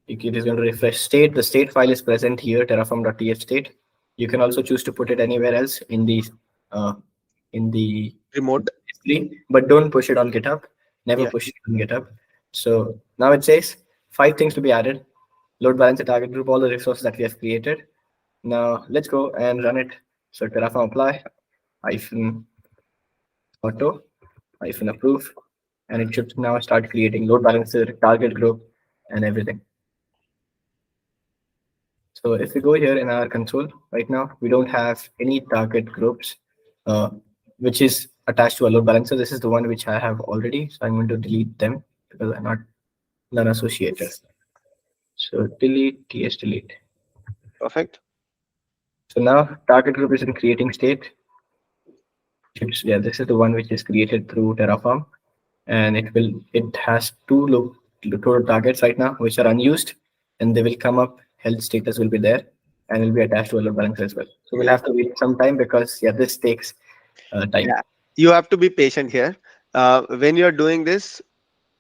it is going to refresh state. The state file is present here, terraform.tf state. You can also choose to put it anywhere else uh, in the Remote. history, but don't push it on GitHub. Never Yeah. push it on GitHub. So now it says 5 things to be added. Load balancer target group, all the resources that we have created. Now let's go and run it. So terraform apply hyphen auto hyphen approve, and it should now start creating load balancer target group and everything. So if we go here in our console right now, we don't have any target groups, uh, which is attached to a load balancer. This is the one which I have already. So I'm going to delete them because I'm not none associated. So delete, ts delete. Perfect. So now target group is in creating state. Yeah, this is the one which is created through Terraform, and it has two total targets right now which are unused, and they will come up. Health status will be there and will be attached to a load balancer as well. So we'll Yeah. have to wait some time because yeah, this takes time. Yeah. You have to be patient here. When you're doing this,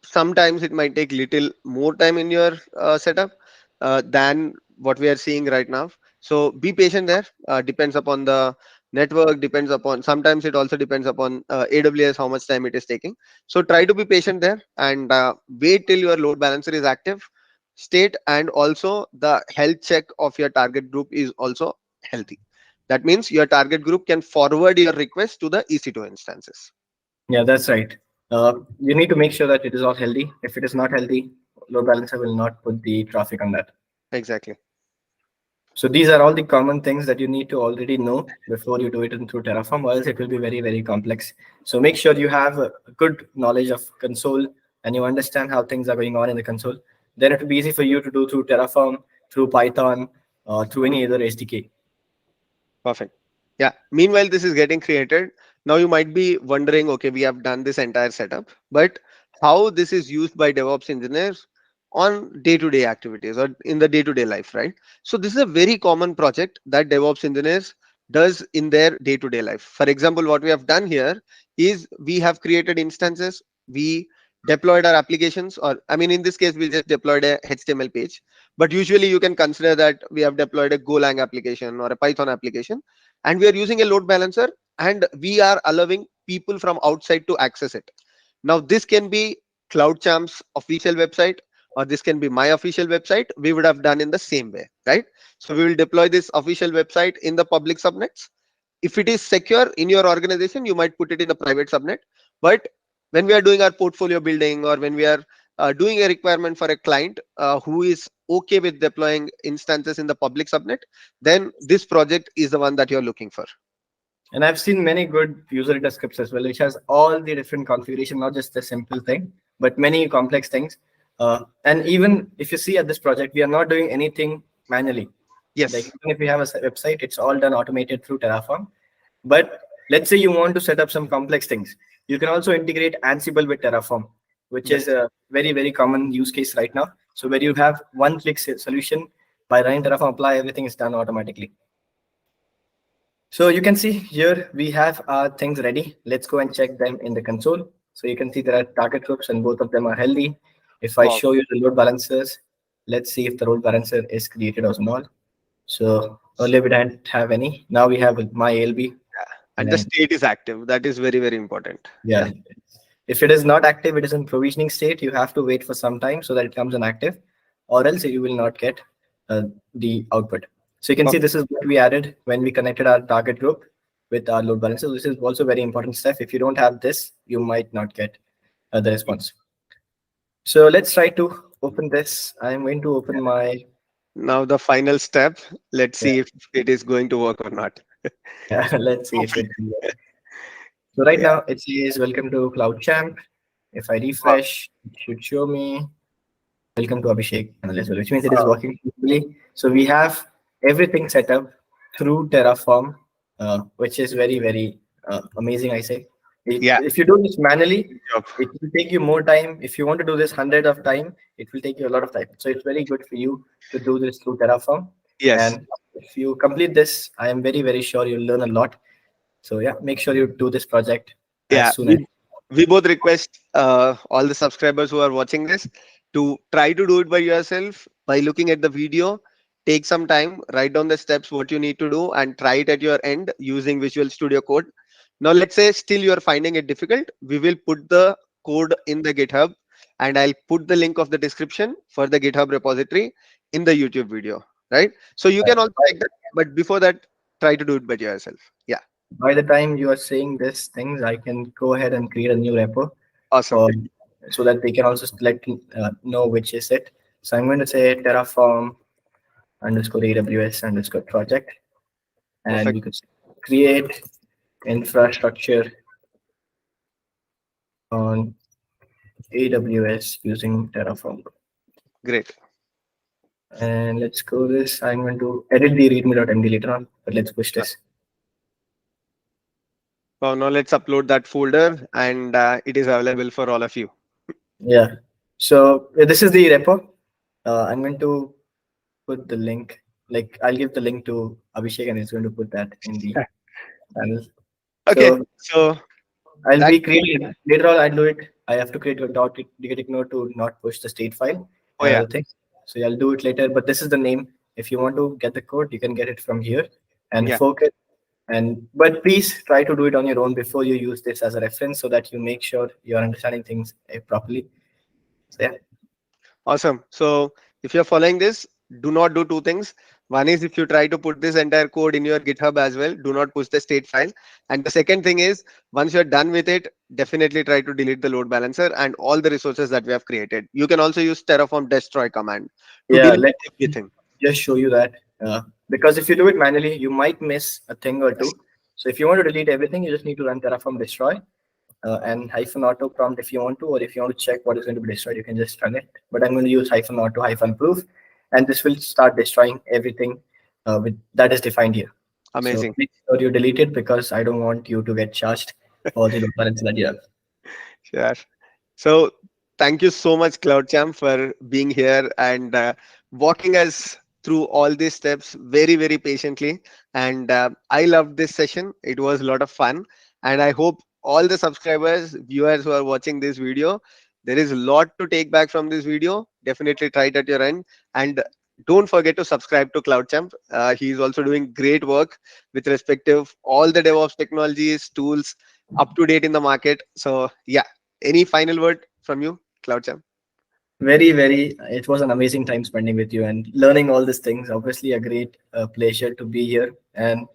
sometimes it might take little more time in your setup than what we are seeing right now. So be patient there. Depends upon the network, depends upon, sometimes it also depends upon AWS, how much time it is taking. So try to be patient there and wait till your load balancer is active state, and also the health check of your target group is also healthy. That means your target group can forward your request to the EC2 instances. Yeah, that's right. You need to make sure that it is all healthy. If it is not healthy, load balancer will not put the traffic on that. Exactly. So these are all the common things that you need to already know before you do it through Terraform, or else it will be very, very complex. So make sure you have a good knowledge of console and you understand how things are going on in the console. Then it will be easy for you to do through Terraform, through Python, or through any other SDK. Perfect. Yeah. Meanwhile, this is getting created. Now you might be wondering, okay, we have done this entire setup, but how this is used by DevOps engineers on day-to-day activities or in the day-to-day life, right? So this is a very common project that DevOps engineers does in their day-to-day life. For example, what we have done here is we have created instances, we deployed our applications, or I mean, in this case, we just deployed a HTML page, but usually you can consider that we have deployed a Golang application or a Python application, and we are using a load balancer, and we are allowing people from outside to access it. Now this can be CloudChamp's official website, or this can be my official website. We would have done in the same way, right? So we will deploy this official website in the public subnets. If it is secure in your organization, you might put it in the private subnet. But when we are doing our portfolio building, or when we are doing a requirement for a client who is okay with deploying instances in the public subnet, then this project is the one that you're looking for. And I've seen many good user data scripts as well, which has all the different configuration, not just a simple thing, but many complex things. And even if you see at this project, we are not doing anything manually. Yes. Like even if we have a website, it's all done automated through Terraform. But let's say you want to set up some complex things. You can also integrate Ansible with Terraform, which is a very, very common use case right now. So where you have one-click solution, by running Terraform apply, everything is done automatically. So you can see here we have our things ready. Let's go and check them in the console. So you can see there are target groups and both of them are healthy. If I show you the load balancers, let's see if the load balancer is created or not. So earlier we didn't have any. Now we have my ALB. And the state is active. That is very, very important. Yeah. If it is not active, it is in provisioning state. You have to wait for some time so that it comes inactive, or else you will not get the output. So you can see this is what we added when we connected our target group with our load balancer. This is also very important stuff. If you don't have this, you might not get the response. So let's try to open this. I'm going to open my... Now the final step. Let's see if it is going to work or not. Yeah, let's see if it works. So right now it says welcome to CloudChamp. If I refresh, it should show me welcome to Abhishek as well, which means it is working properly. So we have everything set up through Terraform, which is very, very amazing, I say. If you do this manually, it will take you more time. If you want to do this 100 of time, it will take you a lot of time. So it's very good for you to do this through Terraform. Yes. And if you complete this, I am very, very sure you'll learn a lot. So yeah, make sure you do this project as soon as. We both request all the subscribers who are watching this to try to do it by yourself by looking at the video. Take some time, write down the steps, what you need to do, and try it at your end using Visual Studio Code. Now, let's say still you're finding it difficult. We will put the code in the GitHub, and I'll put the link of the description for the GitHub repository in the YouTube video, right? So you can also check that, but before that, try to do it by yourself. Yeah. By the time you are saying these things, I can go ahead and create a new repo. Awesome. So that they can also know which is it. So I'm going to say Terraform _ AWS _ project. And we could create infrastructure on AWS using Terraform. Great. And let's go this. I'm going to edit the readme.md later on, but let's push this. So now let's upload that folder, and it is available for all of you. Yeah. So this is the repo. I'm going to put the link. Like I'll give the link to Abhishek, and he's going to put that in the panel. Okay. So I'll be creating later on. I'll do it. I have to create a .ignore to not push the state file. Oh yeah. So I'll do it later. But this is the name. If you want to get the code, you can get it from here and fork it. But please try to do it on your own before you use this as a reference, so that you make sure you're understanding things properly. So yeah. Awesome. So if you're following this, do not do two things. One is, if you try to put this entire code in your GitHub as well, do not push the state file. And the second thing is, once you're done with it, definitely try to delete the load balancer and all the resources that we have created. You can also use Terraform destroy command to delete everything. Just show you that. Because if you do it manually, you might miss a thing or Yes. two. So if you want to delete everything, you just need to run Terraform destroy and hyphen auto prompt if you want to, or if you want to check what is going to be destroyed, you can just run it. But I'm going to use hyphen auto hyphen proof, and this will start destroying everything with that is defined here. So Amazing. make sure you delete it because I don't want you to get charged for the load balance that you have. Sure. So thank you so much, CloudChamp, for being here and walking us through all these steps very, very patiently. And I loved this session. It was a lot of fun. And I hope all the subscribers, viewers who are watching this video, there is a lot to take back from this video. Definitely try it at your end. And don't forget to subscribe to CloudChamp. He is also doing great work with respect to all the DevOps technologies, tools up to date in the market. So yeah, any final word from you, CloudChamp? Very, it was an amazing time spending with you and learning all these things. Obviously, a great pleasure to be here. And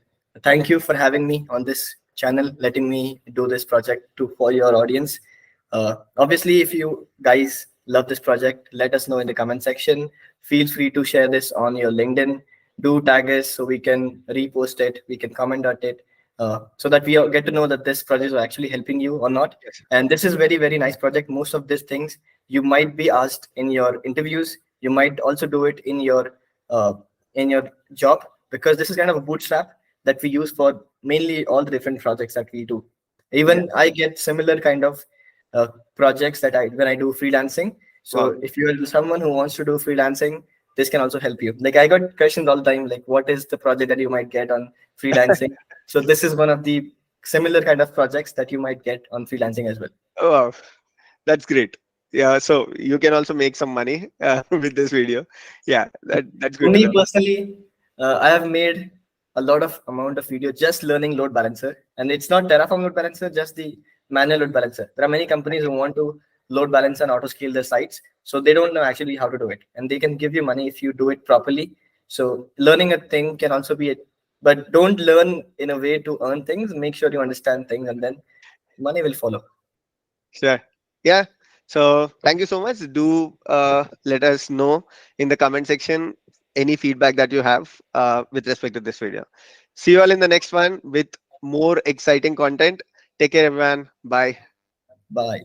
thank you for having me on this channel, letting me do this project to for your audience. Obviously, if you guys love this project, let us know in the comment section. Feel free to share this on your LinkedIn. Do tag us so we can repost it, we can comment on it, so that we all get to know that this project is actually helping you or not. Yes. And this is very nice project. Most of these things you might be asked in your interviews. You might also do it uh, in your job, because this is kind of a bootstrap that we use for mainly all the different projects that we do. Yeah. Even I get similar kind of uh, projects that I when I do freelancing. Wow. So if you are someone who wants to do freelancing, this can also help you. Like I got questions all the time, like what is the project that you might get on freelancing? So this is one of the similar kind of projects that you might get on freelancing as well. Oh, wow. That's great. Yeah. So you can also make some money with this video. Yeah. That's For good to me know. personally, I have made a lot of amount of video just learning load balancer, and it's not Terraform load balancer, just the manual load balancer. There are many companies who want to load balance and auto scale their sites, so they don't know actually how to do it, and they can give you money if you do it properly. So learning a thing can also be it, but don't learn in a way to earn things. Make sure you understand things, and then money will follow. Sure. Yeah. So thank you so much. Do let us know in the comment section any feedback that you have with respect to this video. See you all in the next one with more exciting content. Take care, everyone. Bye. Bye.